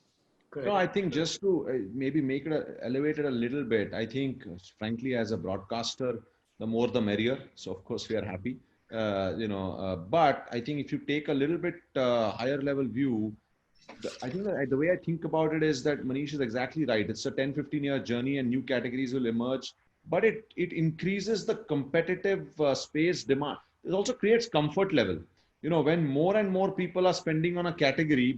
C: No, I think just to maybe make it elevate it a little bit, I think, frankly, as a broadcaster, the more the merrier. So of course we are happy, but I think if you take a little bit higher level view, I think the way I think about it is that Manish is exactly right. It's a 10-15 year journey and new categories will emerge, but it increases the competitive space demand. It also creates comfort level. When more and more people are spending on a category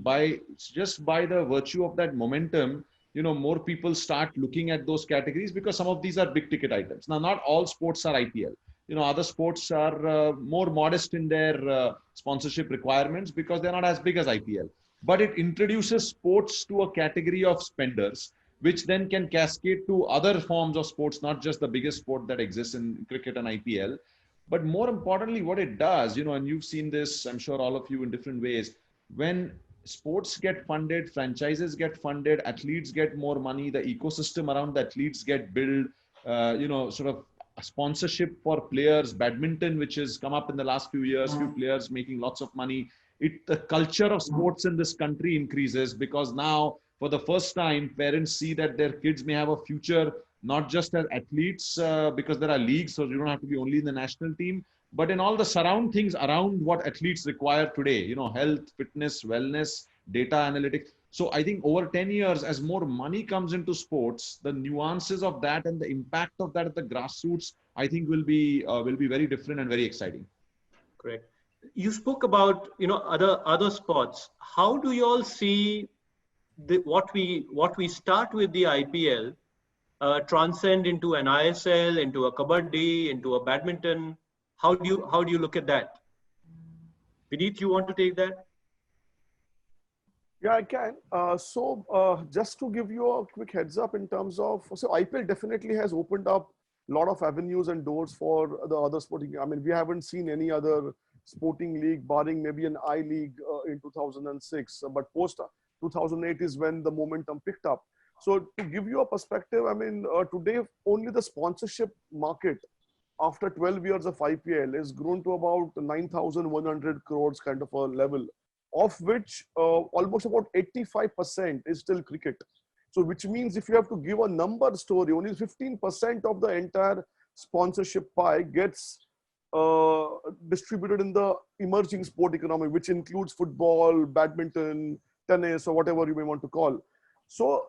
C: just by the virtue of that momentum, more people start looking at those categories because some of these are big ticket items. Now, not all sports are IPL. Other sports are more modest in their sponsorship requirements because they're not as big as IPL. But it introduces sports to a category of spenders, which then can cascade to other forms of sports, not just the biggest sport that exists in cricket and IPL. But more importantly, what it does, and you've seen this, I'm sure all of you in different ways, when sports get funded, franchises get funded, athletes get more money, the ecosystem around the athletes get built, sort of a sponsorship for players, badminton, which has come up in the last few years, few players making lots of money. The culture of sports in this country increases because now, for the first time, parents see that their kids may have a future not just as athletes because there are leagues, so you don't have to be only in the national team, but in all the surround things around what athletes require today, health, fitness, wellness, data analytics. So I think over 10 years, as more money comes into sports, the nuances of that and the impact of that at the grassroots, I think will be very different and very exciting.
B: Correct. You spoke about other sports. How do you all see what we start with the IPL transcend into an ISL, into a kabaddi, into a badminton? How do you look at that? Vineet, you want to take that?
D: Yeah, I can. Just to give you a quick heads up in terms of, so IPL definitely has opened up a lot of avenues and doors for the other sporting. I mean, we haven't seen any other sporting league, barring maybe an I League in 2006. But post 2008 is when the momentum picked up. So to give you a perspective, I mean, today only the sponsorship market after 12 years of IPL is grown to about 9,100 crores kind of a level, of which almost about 85% is still cricket. So which means if you have to give a number story, only 15% of the entire sponsorship pie gets uh, distributed in the emerging sport economy, which includes football, badminton, tennis, or whatever you may want to call. So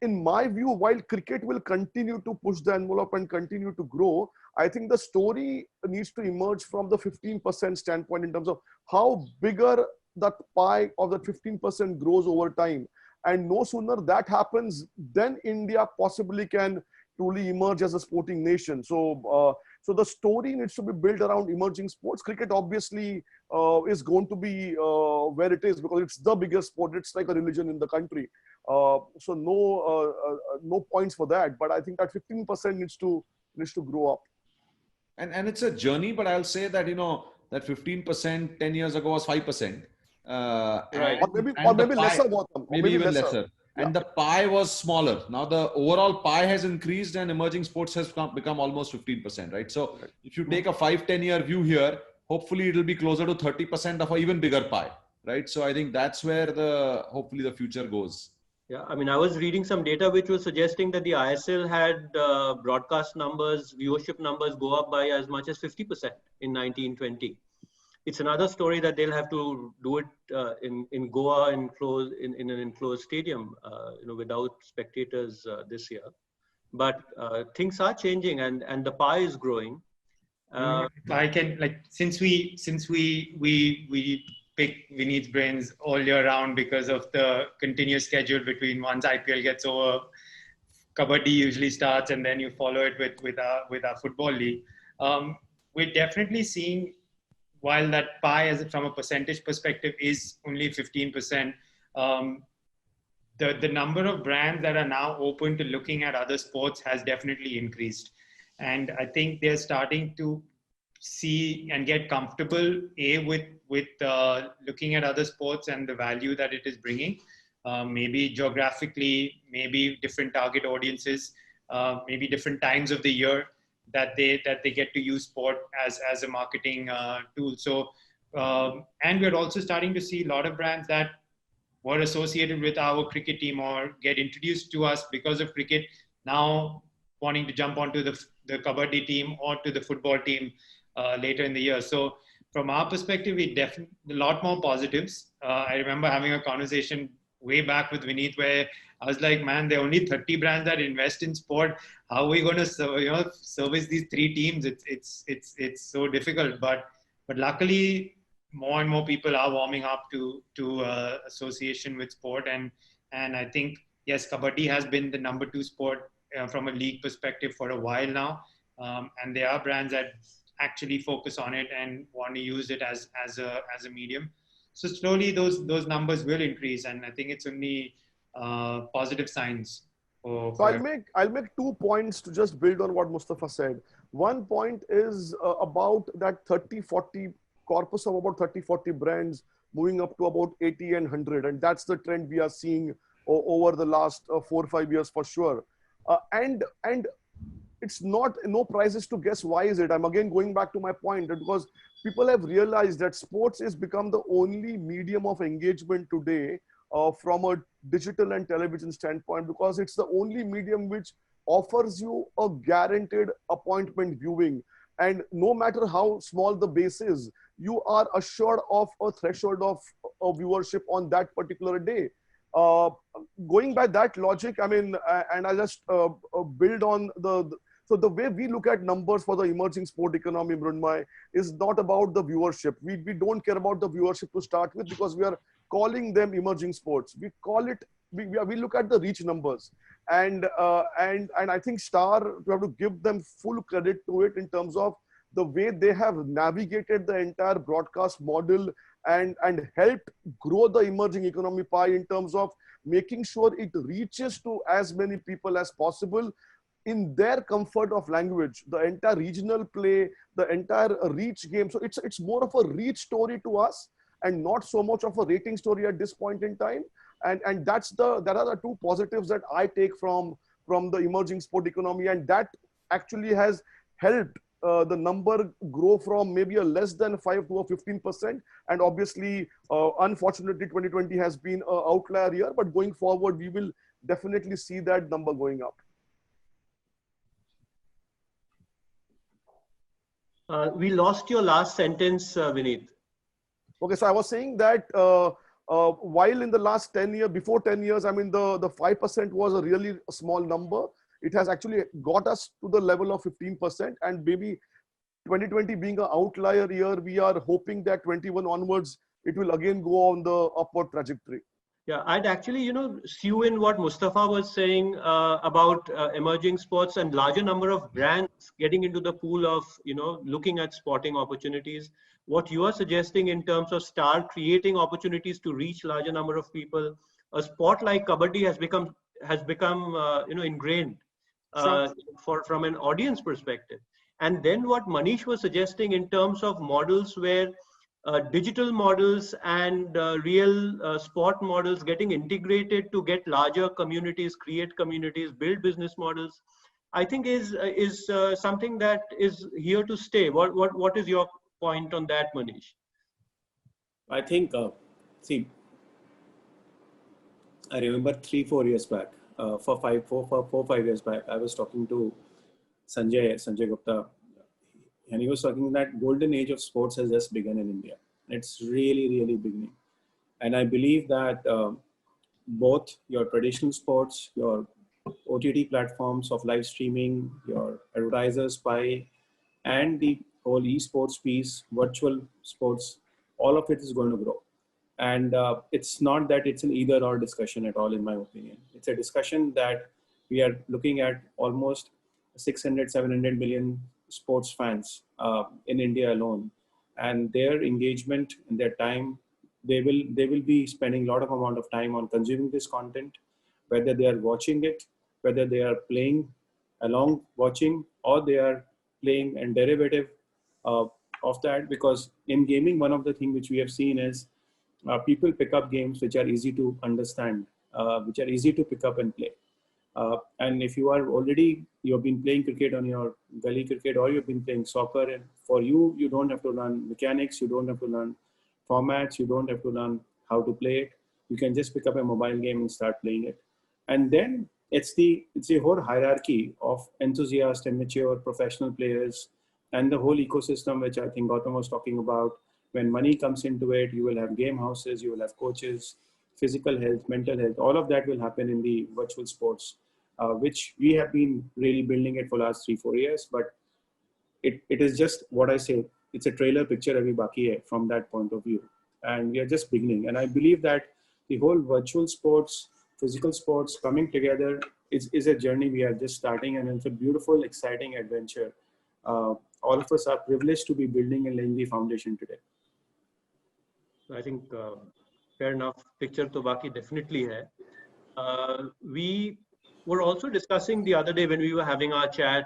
D: in my view, while cricket will continue to push the envelope and continue to grow, I think the story needs to emerge from the 15% standpoint in terms of how bigger that pie of that 15% grows over time. And no sooner that happens, then India possibly can truly emerge as a sporting nation. So the story needs to be built around emerging sports. Cricket obviously is going to be where it is because it's the biggest sport. It's like a religion in the country. No points for that. But I think that 15% needs to grow up.
C: And it's a journey, but I'll say that, that 15% 10 years ago was 5%.
B: Right.
D: Or maybe
C: the pie,
D: lesser, Gautam, or
C: maybe even
D: lesser.
C: lesser.
D: Yeah.
C: And the pie was smaller. Now the overall pie has increased and emerging sports has become almost 15%, right? So if you take a 5-10 year view here, hopefully it'll be closer to 30% of an even bigger pie, right? So I think that's where hopefully the future goes.
B: Yeah, I mean, I was reading some data which was suggesting that the ISL had broadcast numbers, viewership numbers go up by as much as 50% in 1920. It's another story that they'll have to do it in Goa in an enclosed stadium, without spectators this year. But things are changing, and the pie is growing.
E: If I can, since we pick Vineet's brains all year round because of the continuous schedule between once IPL gets over, Kabaddi usually starts, and then you follow it with our football league. We're definitely seeing, while that pie, as from a percentage perspective, is only 15%. The number of brands that are now open to looking at other sports has definitely increased. And I think they're starting to see and get comfortable with looking at other sports and the value that it is bringing. Maybe geographically, maybe different target audiences, maybe different times of the year that they get to use sport as a marketing tool. So, and we're also starting to see a lot of brands that were associated with our cricket team or get introduced to us because of cricket now wanting to jump onto the Kabaddi team or to the football team later in the year. So from our perspective, we definitely a lot more positives. I remember having a conversation way back with Vineet where I was like, man, there are only 30 brands that invest in sport. How are we going to service these 3 teams? It's so difficult. But luckily, more and more people are warming up to association with sport, and I think yes, Kabaddi has been the number 2 sport from a league perspective for a while now, and there are brands that actually focus on it and want to use it as a medium. So slowly those numbers will increase, and I think it's only positive signs.
D: So I'll make 2 points to just build on what Mustafa said. One point is about that 30-40 corpus of about 30-40 brands moving up to about 80 and 100, and that's the trend we are seeing over the last 4 or 5 years for sure. And it's not no prizes to guess why is it. I'm again going back to my point that because people have realized that sports has become the only medium of engagement today from a digital and television standpoint, because it's the only medium which offers you a guaranteed appointment viewing. And no matter how small the base is, you are assured of a threshold of viewership on that particular day. Going by that logic, I mean, and I just build on so the way we look at numbers for the emerging sport economy, Mrunmay, is not about the viewership. We don't care about the viewership to start with because we are calling them emerging sports. We call it, we look at the reach numbers. And I think Star, we have to give them full credit to it in terms of the way they have navigated the entire broadcast model and helped grow the emerging economy pie in terms of making sure it reaches to as many people as possible in their comfort of language, the entire regional play, the entire reach game. So it's more of a reach story to us and not so much of a rating story at this point in time. And that are the two positives that I take from the emerging sport economy, and that actually has helped the number grow from maybe a less than 5 to a 15%. And obviously, unfortunately, 2020 has been an outlier year, but going forward, we will definitely see that number going up.
B: We lost your last sentence, Vineet.
D: Okay, so I was saying that while in the last 10 years, before 10 years, I mean, the 5% was a really small number. It has actually got us to the level of 15%, and maybe 2020 being an outlier year, we are hoping that 21 onwards, it will again go on the upward trajectory.
B: Yeah, I'd actually, sue in what Mustafa was saying about emerging sports and larger number of brands getting into the pool of, looking at sporting opportunities. What you are suggesting in terms of star creating opportunities to reach larger number of people, a sport like Kabaddi has become ingrained from an audience perspective. And then what Manish was suggesting in terms of models where digital models and real sport models getting integrated to get larger communities, create communities, build business models, I think is something that is here to stay. What is your point on that, Manish?
F: I think, see, I remember 3-4 years back, 4-5 years back, I was talking to Sanjay Gupta, and he was talking that golden age of sports has just begun in India. It's really, really beginning. And I believe that both your traditional sports, your OTT platforms of live streaming, your advertisers buy, and the whole esports piece, virtual sports, all of it is going to grow. And it's not that it's an either or discussion at all, in my opinion. It's a discussion that we are looking at almost 600-700 million sports fans in India alone, and their engagement and their time, they will be spending a lot of amount of time on consuming this content, whether they are watching it, whether they are playing along watching, or they are playing and derivative of that. Because in gaming, one of the things which we have seen is people pick up games which are easy to understand, which are easy to pick up and play. And if you are already, you've been playing cricket on your gully cricket, or you've been playing soccer, and for you, you don't have to learn mechanics, you don't have to learn formats, you don't have to learn how to play it. You can just pick up a mobile game and start playing it. And then it's the whole hierarchy of enthusiast and mature professional players and the whole ecosystem, which I think Gautam was talking about. When money comes into it, you will have game houses, you will have coaches, physical health, mental health, all of that will happen in the virtual sports, which we have been really building it for the last 3-4 years. But it is just what I say, it's a trailer picture abhi baki hai from that point of view. And we are just beginning. And I believe that the whole virtual sports, physical sports coming together is a journey we are just starting, and it's a beautiful, exciting adventure. All of us are privileged to be building and laying the foundation today.
B: I think fair enough. Picture to baki definitely hai. We were also discussing the other day when we were having our chat,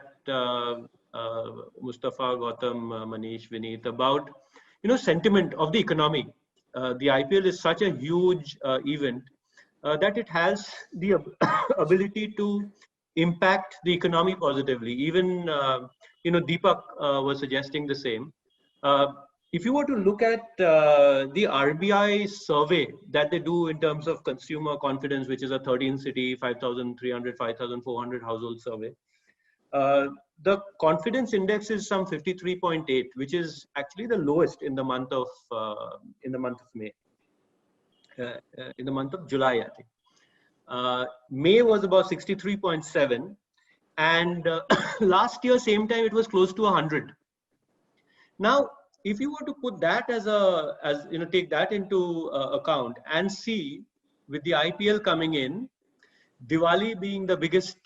B: Mustafa, Gautam, Manish, Vineet, about sentiment of the economy. The IPL is such a huge event that it has the ability to impact the economy positively. Even Deepak was suggesting the same. If you were to look at the RBI survey that they do in terms of consumer confidence, which is a 13-city, 5,300, 5,400 household survey, the confidence index is some 53.8, which is actually the lowest in the month of May. In the month of July, I think. May was about 63.7, and last year same time it was close to 100. Now, if you were to put that take that into account and see, with the IPL coming in, Diwali being the biggest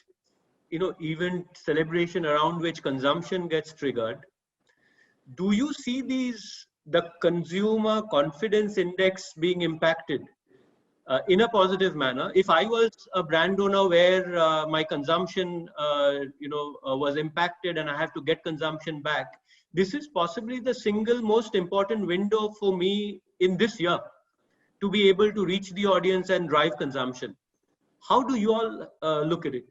B: event celebration around which consumption gets triggered, do you see the consumer confidence index being impacted in a positive manner. If I was a brand owner where my consumption, was impacted and I have to get consumption back, this is possibly the single most important window for me in this year to be able to reach the audience and drive consumption. How do you all look at it?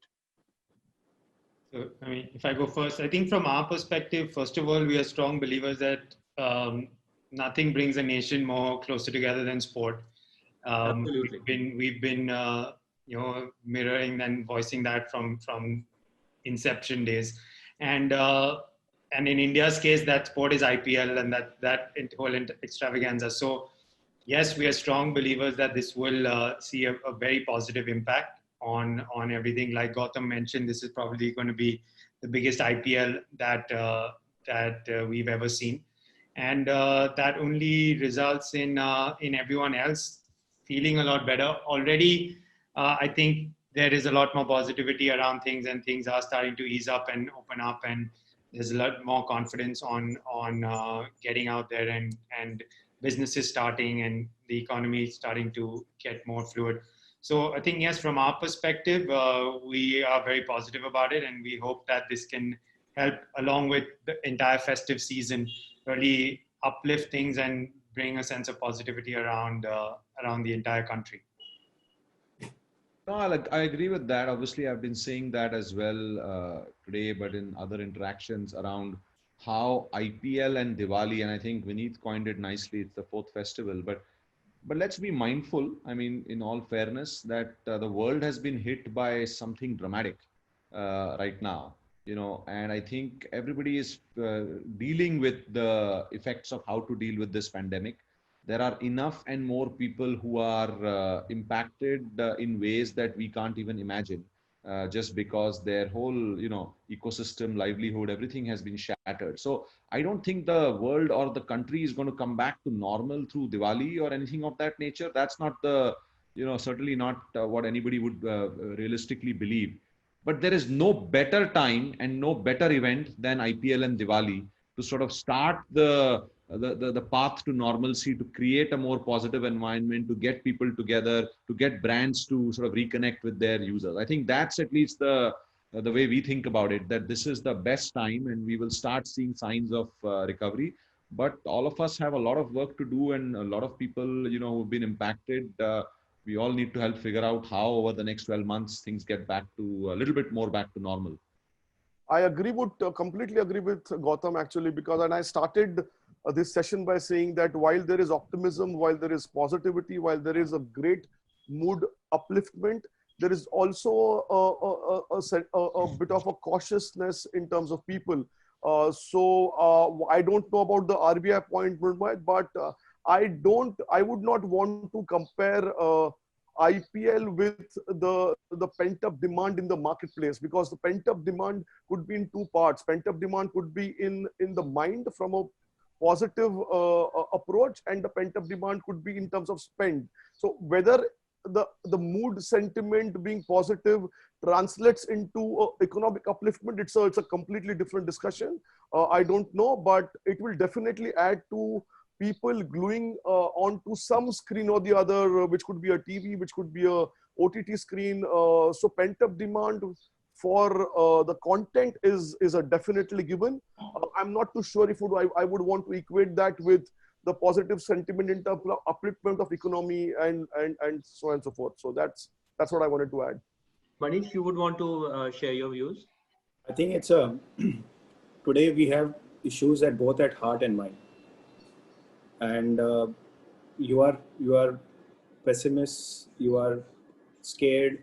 E: So, I mean, if I go first, I think from our perspective, first of all, we are strong believers that nothing brings a nation more closer together than sport.
B: Absolutely.
E: We've been mirroring and voicing that from inception days, and in India's case, that sport is IPL and that whole extravaganza. So yes, we are strong believers that this will see a very positive impact on everything. Like Gautam mentioned, this is probably going to be the biggest IPL that we've ever seen, and that only results in everyone else feeling a lot better. Already, I think there is a lot more positivity around things, and things are starting to ease up and open up, and there's a lot more confidence on getting out there and businesses starting and the economy starting to get more fluid. So I think, yes, from our perspective, we are very positive about it, and we hope that this can help, along with the entire festive season, really uplift things and bring a sense of positivity around the entire country.
C: No, I agree with that. Obviously, I've been saying that as well today, but in other interactions around how IPL and Diwali, and I think Vineet coined it nicely, it's the fourth festival, but let's be mindful, I mean, in all fairness, that the world has been hit by something dramatic right now, and I think everybody is dealing with the effects of how to deal with this pandemic. There are enough and more people who are impacted in ways that we can't even imagine, just because their whole, ecosystem, livelihood, everything has been shattered. So I don't think the world or the country is going to come back to normal through Diwali or anything of that nature. That's not the, certainly not what anybody would realistically believe. But there is no better time and no better event than IPL and Diwali to sort of start the path to normalcy, to create a more positive environment, to get people together, to get brands to sort of reconnect with their users. I think that's at least the way we think about it, that this is the best time and we will start seeing signs of recovery. But all of us have a lot of work to do, and a lot of people, who've been impacted. We all need to help figure out how over the next 12 months things get back to a little bit more back to normal.
D: I completely agree with Gautam actually, because and I started this session by saying that while there is optimism, while there is positivity, while there is a great mood upliftment, there is also a bit of a cautiousness in terms of people. So I don't know about the RBI point, but I would not want to compare IPL with the pent-up demand in the marketplace, because the pent-up demand could be in two parts. Pent-up demand could be in the mind from a positive approach, and the pent-up demand could be in terms of spend. So whether the mood sentiment being positive translates into economic upliftment, it's a completely different discussion. I don't know, but it will definitely add to people gluing onto some screen or the other, which could be a TV, which could be a OTT screen. So pent-up demand for the content is a definitely given. I'm not too sure if I would want to equate that with the positive sentiment in terms of upliftment of economy and so on and so forth. So that's what I wanted to add.
B: Manish, you would want to share your views?
F: I think it's today we have issues at both at heart and mind. And you are pessimist, you are scared,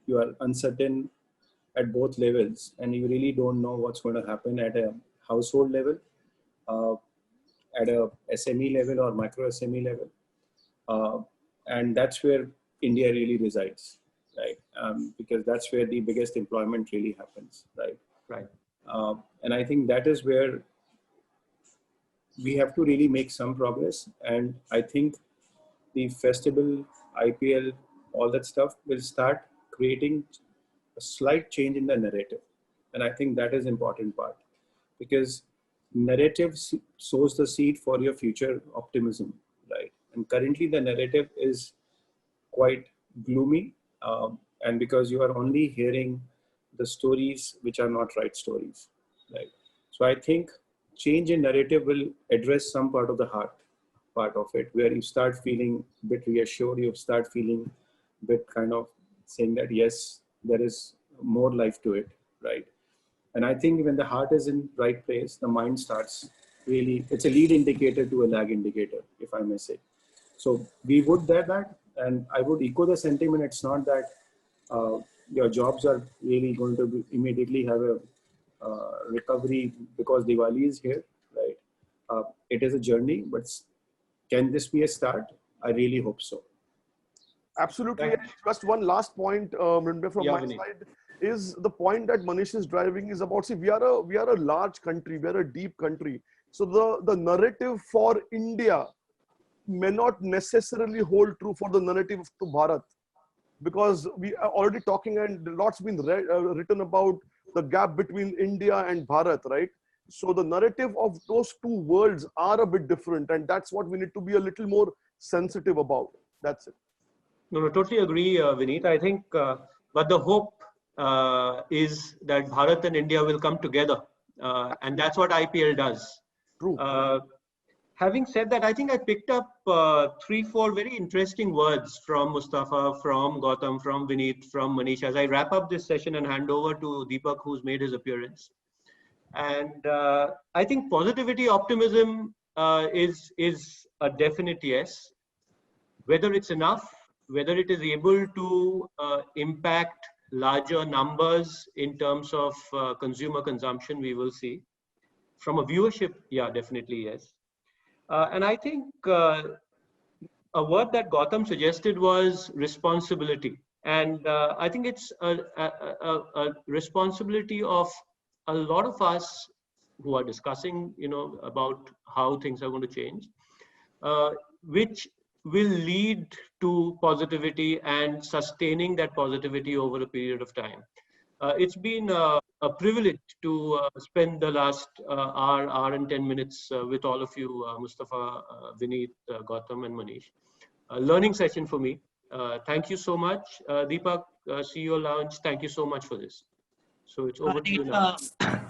F: you are uncertain at both levels, and you really don't know what's going to happen at a household level, at a SME level or micro SME level, and that's where India really resides, right? Because that's where the biggest employment really happens, right?
B: Right.
F: And I think that is where we have to really make some progress. And I think the festival, IPL, all that stuff will start creating a slight change in the narrative. And I think that is important part, because narrative sows the seed for your future optimism, right? And currently the narrative is quite gloomy, and because you are only hearing the stories which are not right stories, right? So I think change in narrative will address some part of the heart part of it, where you start feeling a bit reassured, you start feeling a bit kind of saying that yes, there is more life to it, right? And I think when the heart is in right place, the mind starts really, it's a lead indicator to a lag indicator, if I may say. So we would do that, and I would echo the sentiment. It's not that your jobs are really going to immediately have a recovery because Diwali is here, right? It is a journey, but can this be a start? I really hope so.
D: Absolutely. And just one last point, Mrinbe, from my side, is the point that Manish is driving is about, see, we are a large country, we are a deep country. So the narrative for India may not necessarily hold true for the narrative to Bharat, because we are already talking and lots been written about the gap between India and Bharat, right? So the narrative of those two worlds are a bit different, and that's what we need to be a little more sensitive about. That's it.
B: No, totally agree, Vineet. I think, but the hope is that Bharat and India will come together, and that's what IPL does.
D: True.
B: Having said that, I think I picked up 3-4 very interesting words from Mustafa, from Gautam, from Vineet, from Manish as I wrap up this session and hand over to Deepak, who's made his appearance. And I think positivity, optimism is a definite yes. Whether it's enough, whether it is able to impact larger numbers in terms of consumer consumption, we will see. From a viewership, yeah, definitely yes. And I think a word that Gautam suggested was responsibility. And I think it's a responsibility of a lot of us who are discussing, about how things are going to change, which will lead to positivity and sustaining that positivity over a period of time. It's been a privilege to spend the last hour and 10 minutes with all of you, Mustafa, Vineet, Gautam, and Manish. Learning session for me. Thank you so much. Deepak, CEO Lounge, thank you so much for this. So it's over to you now.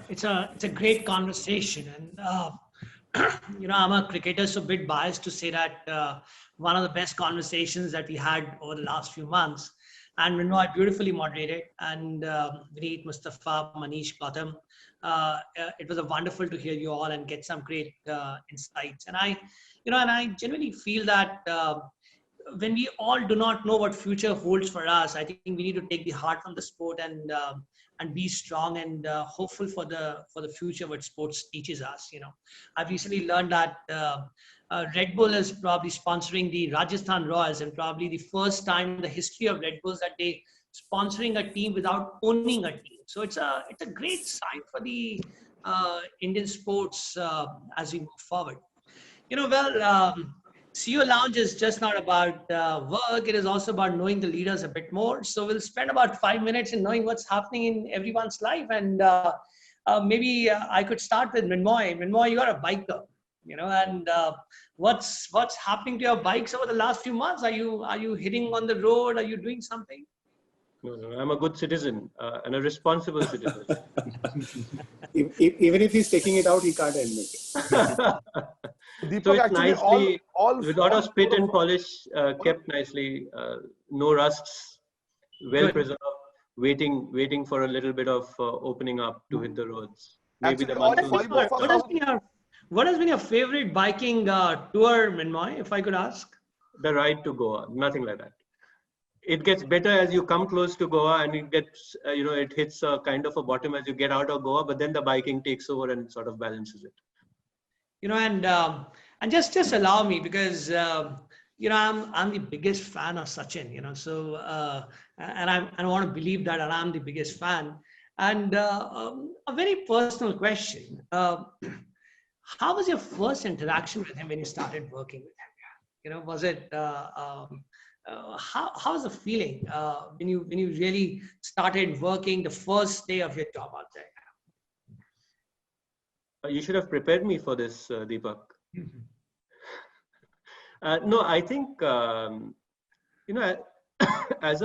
A: It's a great conversation, and I'm a cricketer, so a bit biased to say that one of the best conversations that we had over the last few months. And Mrinmoy beautifully moderated, and Vineet, Mustafa, Manish, Gautam. It was wonderful to hear you all and get some great insights. And I genuinely feel that when we all do not know what future holds for us, I think we need to take the heart from the sport and be strong and hopeful for the future what sports teaches us. I've recently learned that Red Bull is probably sponsoring the Rajasthan Royals, and probably the first time in the history of Red Bulls that they sponsoring a team without owning a team. So it's a great sign for the Indian sports as we move forward. CEO Lounge is just not about work. It is also about knowing the leaders a bit more. So we'll spend about 5 minutes in knowing what's happening in everyone's life. And maybe I could start with Mrinmoy. Mrinmoy, you are a biker, and what's happening to your bikes over the last few months? Are you hitting on the road? Are you doing something?
B: No, I'm a good citizen and a responsible citizen.
F: Even if he's taking it out, he can't admit it.
D: Deepak,
B: So it's
D: actually,
B: nicely,
D: all
B: with a lot of spit and polish, kept nicely, no rusts, well preserved, waiting for a little bit of opening up to hit the roads. Maybe
D: Actually,
B: the
D: all
B: monsoon.
D: five of us
A: What has been your favorite biking tour, Mrinmoy, if I could ask?
B: The ride to Goa, nothing like that. It gets better as you come close to Goa, and it gets, it hits a kind of a bottom as you get out of Goa, but then the biking takes over and sort of balances it.
A: And just allow me, because I'm the biggest fan of Sachin, so and I want to believe that I'm the biggest fan. And a very personal question: how was your first interaction with him when you started working with him? Was it how was the feeling when you really started working the first day of your job out there?
B: You should have prepared me for this, Deepak. No, I think, as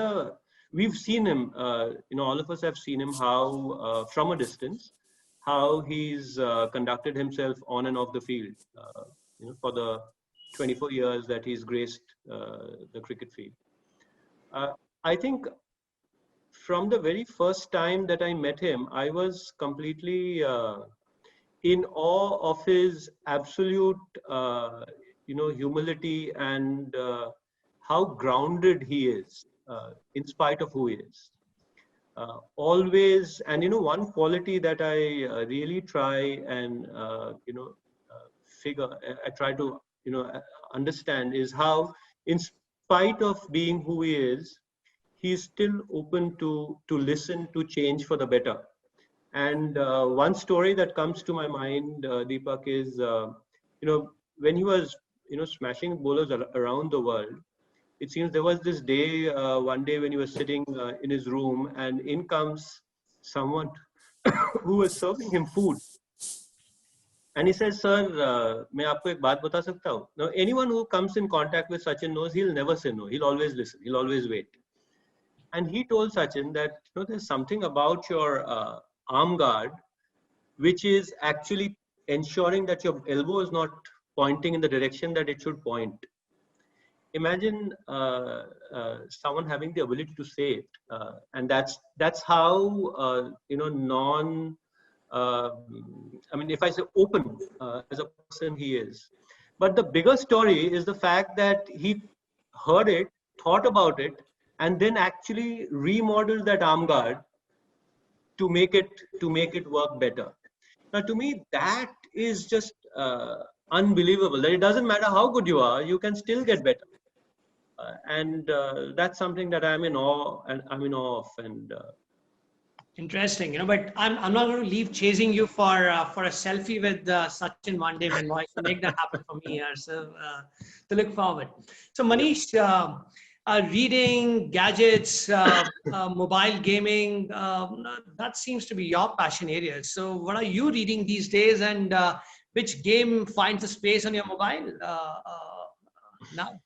B: we've seen him, all of us have seen him how, from a distance, how he's conducted himself on and off the field, for the 24 years that he's graced the cricket field. I think from the very first time that I met him, I was completely in awe of his absolute, humility and how grounded he is, in spite of who he is. Always, and one quality that I really try and I try to understand is how, in spite of being who he is, he's still open to listen, to change for the better. And one story that comes to my mind, Deepak, is when he was smashing bowlers around the world. It seems there was this day, one day when he was sitting in his room, and in comes someone who was serving him food. And he says, "Sir, मैं आपको एक बात बता सकता हूँ." Now, anyone who comes in contact with Sachin knows he'll never say no. He'll always listen. He'll always wait. And he told Sachin that there's something about your arm guard which is actually ensuring that your elbow is not pointing in the direction that it should point. Imagine someone having the ability to say it, and that's how if I say open as a person he is. But the bigger story is the fact that he heard it, thought about it, and then actually remodeled that arm guard to make it work better. Now, to me, that is just unbelievable. That it doesn't matter how good you are, you can still get better. And that's something that I'm in awe of. And
A: interesting, but I'm not going to leave chasing you for a selfie with Sachin one day, when I can make that happen for me here. So to look forward. So Manish, reading, gadgets, mobile gaming, that seems to be your passion area. So what are you reading these days, and which game finds a space on your mobile now?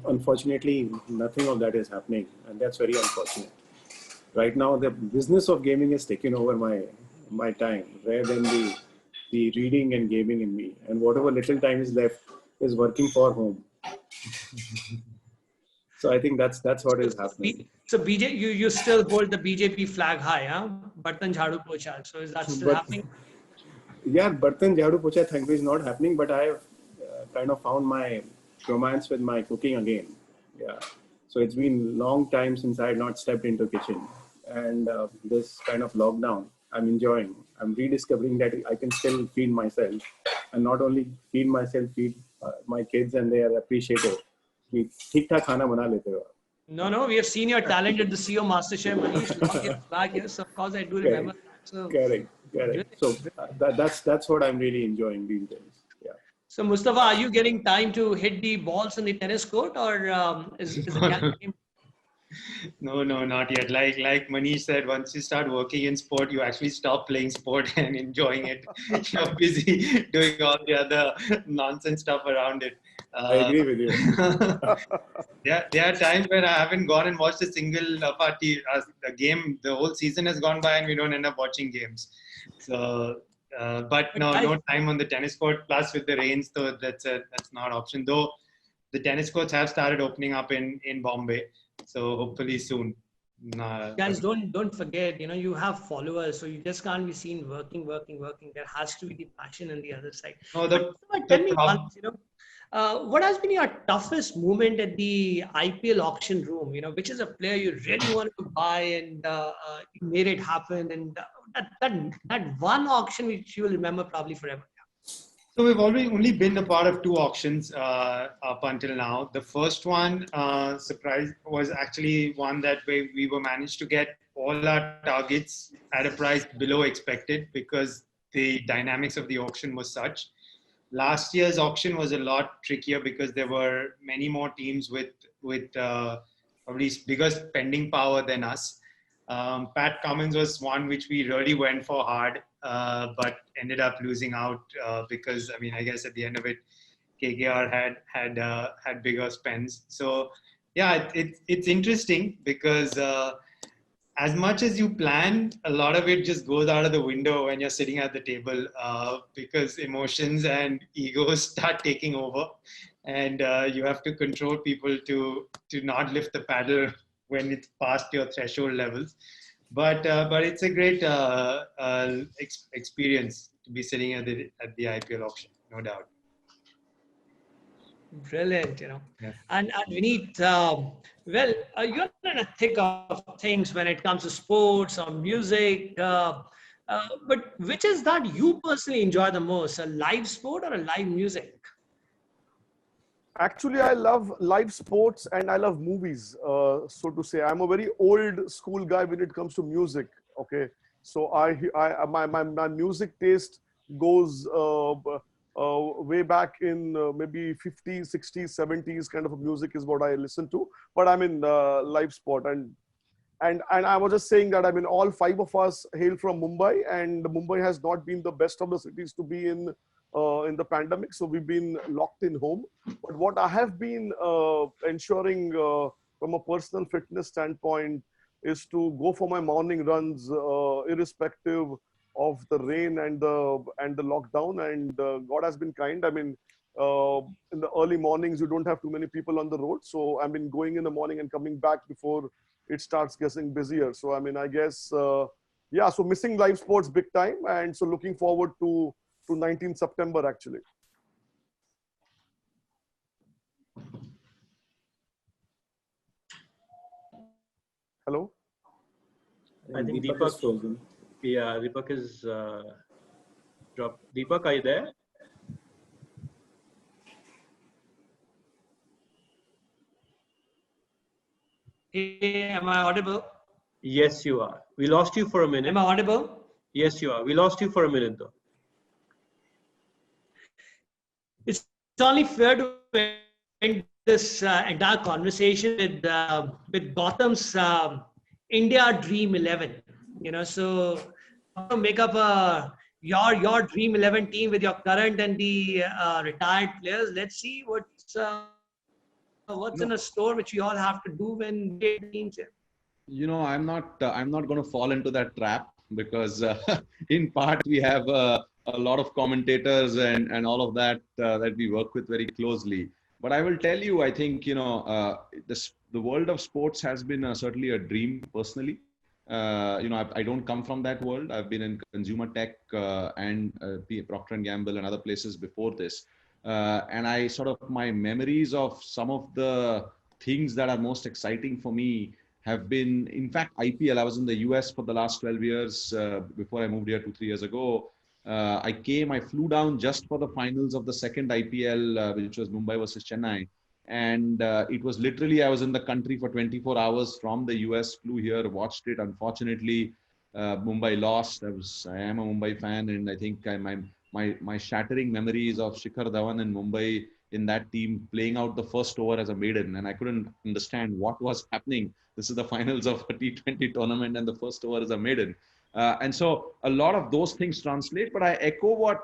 F: Unfortunately, nothing of that is happening, and that's very unfortunate. Right now, the business of gaming has taken over my time, rather than the reading and gaming in me. And whatever little time is left is working for home. So I think that's what is happening.
A: So you still hold the BJP flag high, huh? Bartan Jhadu Pocha. So is that still happening?
F: Yeah, Bartan Jhadu Pocha, thankfully, is not happening. But I have kind of found my romance with my cooking again. Yeah. So it's been a long time since I had not stepped into kitchen. And this kind of lockdown, I'm enjoying. I'm rediscovering that I can still feed myself. And not only feed myself, feed my kids, and they are appreciative. ठीक-ठाक खाना बना लेते हो.
A: No, we have seen your talent at the CEO MasterChef, Manish, long years back. Yes, of course, I do remember. So,
F: correct. So that's what I'm really enjoying these days. Yeah.
A: So Mustafa, are you getting time to hit the balls on the tennis court, or is it game?
E: No, not yet. Like Manish said, once you start working in sport, you actually stop playing sport and enjoying it. You're busy doing all the other nonsense stuff around it.
F: I agree with you.
E: There are times where I haven't gone and watched a single party. The game, the whole season has gone by and we don't end up watching games. So, but no time on the tennis court. Plus with the rains, so that's not an option. Though the tennis courts have started opening up in Bombay. So hopefully soon.
A: Guys, don't forget, you have followers, so you just can't be seen working. There has to be the passion on the other side. Tell me once, what has been your toughest moment at the IPL auction room? Which is a player you really wanted to buy, and you made it happen, and that one auction which you will remember probably forever.
E: So we've only been a part of 2 auctions up until now. The first one, surprise, was actually one that we were managed to get all our targets at a price below expected, because the dynamics of the auction was such. Last year's auction was a lot trickier because there were many more teams with probably bigger spending power than us. Pat Cummins was one which we really went for hard, but ended up losing out because, I mean, I guess at the end of it, KKR had bigger spends. So yeah, it's interesting because as much as you plan, a lot of it just goes out of the window when you're sitting at the table because emotions and egos start taking over, and you have to control people to not lift the paddle when it's past your threshold levels. But it's a great experience to be sitting at the IPL auction, no doubt.
A: Brilliant,
E: Yeah.
A: And Vineet, well, you're in the thick of things when it comes to sports or music. But which is that you personally enjoy the most, a live sport or a live music?
D: Actually, I love live sports and I love movies. So to say, I'm a very old school guy when it comes to music. Okay, so my music taste goes way back in maybe 50s, 60s, 70s kind of a music is what I listen to. But I'm in live sport, and I was just saying that I mean all five of us hail from Mumbai, and Mumbai has not been the best of the cities to be in the pandemic. So we've been locked in home. But what I have been ensuring from a personal fitness standpoint is to go for my morning runs, irrespective of the rain and the lockdown. And God has been kind. I mean, in the early mornings, you don't have too many people on the road. So I've been going in the morning and coming back before it starts getting busier. So I mean, I guess yeah. So missing live sports big time, and so looking forward to 19th September actually. Hello.
B: I think
F: Deepak
B: Deepak
F: is frozen.
B: Yeah, Deepak is dropped. Deepak, are you there?
A: Hey, am I audible?
B: Yes, you are. We lost you for a minute.
A: Am I audible?
B: Yes, you are. We lost you for a minute though.
A: It's only fair to end this entire conversation with Gautam's India Dream 11. So make up your Dream 11 team with your current and the retired players. Let's see what's in a store which we all have to do when we get teams here.
C: I'm not going to fall into that trap because in part we have a lot of commentators and all of that that we work with very closely. But I will tell you, I think, the world of sports has been certainly a dream personally. I don't come from that world. I've been in consumer tech and Procter & Gamble and other places before this. And my memories of some of the things that are most exciting for me have been, in fact, IPL. I was in the US for the last 12 years before I moved here 2-3 years ago. I flew down just for the finals of the second IPL, which was Mumbai versus Chennai. And it was literally, I was in the country for 24 hours from the US, flew here, watched it. Unfortunately, Mumbai lost. I am a Mumbai fan, and I think my shattering memories of Shikhar Dhawan in Mumbai in that team playing out the first over as a maiden, and I couldn't understand what was happening. This is the finals of a T20 tournament, and the first over is a maiden. And so a lot of those things translate, but I echo what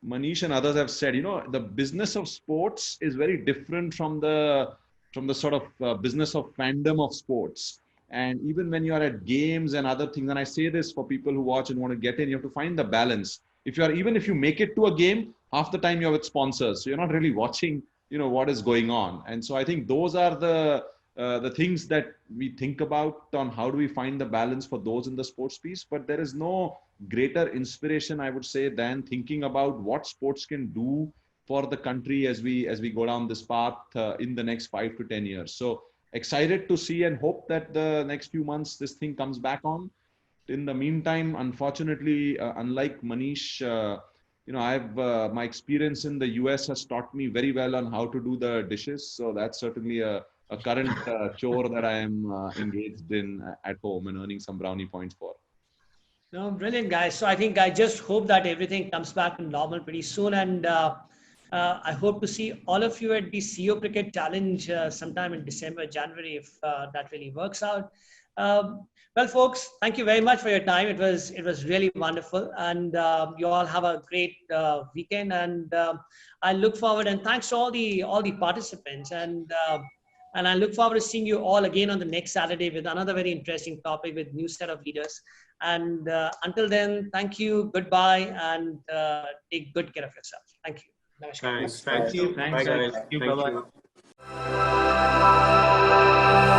C: Manish and others have said. The business of sports is very different from the sort of business of fandom of sports. And even when you are at games and other things, and I say this for people who watch and want to get in, you have to find the balance. Even if you make it to a game, half the time you're with sponsors, so you're not really watching, what is going on. And so I think those are the things that we think about on how do we find the balance for those in the sports piece. But there is no greater inspiration, I would say, than thinking about what sports can do for the country as we go down this path in the next 5 to 10 years. So excited to see and hope that the next few months this thing comes back on. In the meantime, unfortunately, unlike Manish, I've my experience in the US has taught me very well on how to do the dishes. So that's certainly a current chore that I am engaged in at home and earning some brownie points for.
A: No, brilliant, guys. So I think I just hope that everything comes back to normal pretty soon. And I hope to see all of you at the CEO Cricket Challenge sometime in December, January, if that really works out. Well, folks, thank you very much for your time. It was really wonderful, and you all have a great weekend. And I look forward, and thanks to all the participants, and I look forward to seeing you all again on the next Saturday with another very interesting topic with new set of leaders. And until then, thank you, goodbye, and take good care of yourself. Thank you. Namaskar.
B: Thanks.
E: Thank you.
B: Bye,
E: Thanks.
B: guys.
E: Thank you.
B: Thank
E: Bye-bye.
B: you.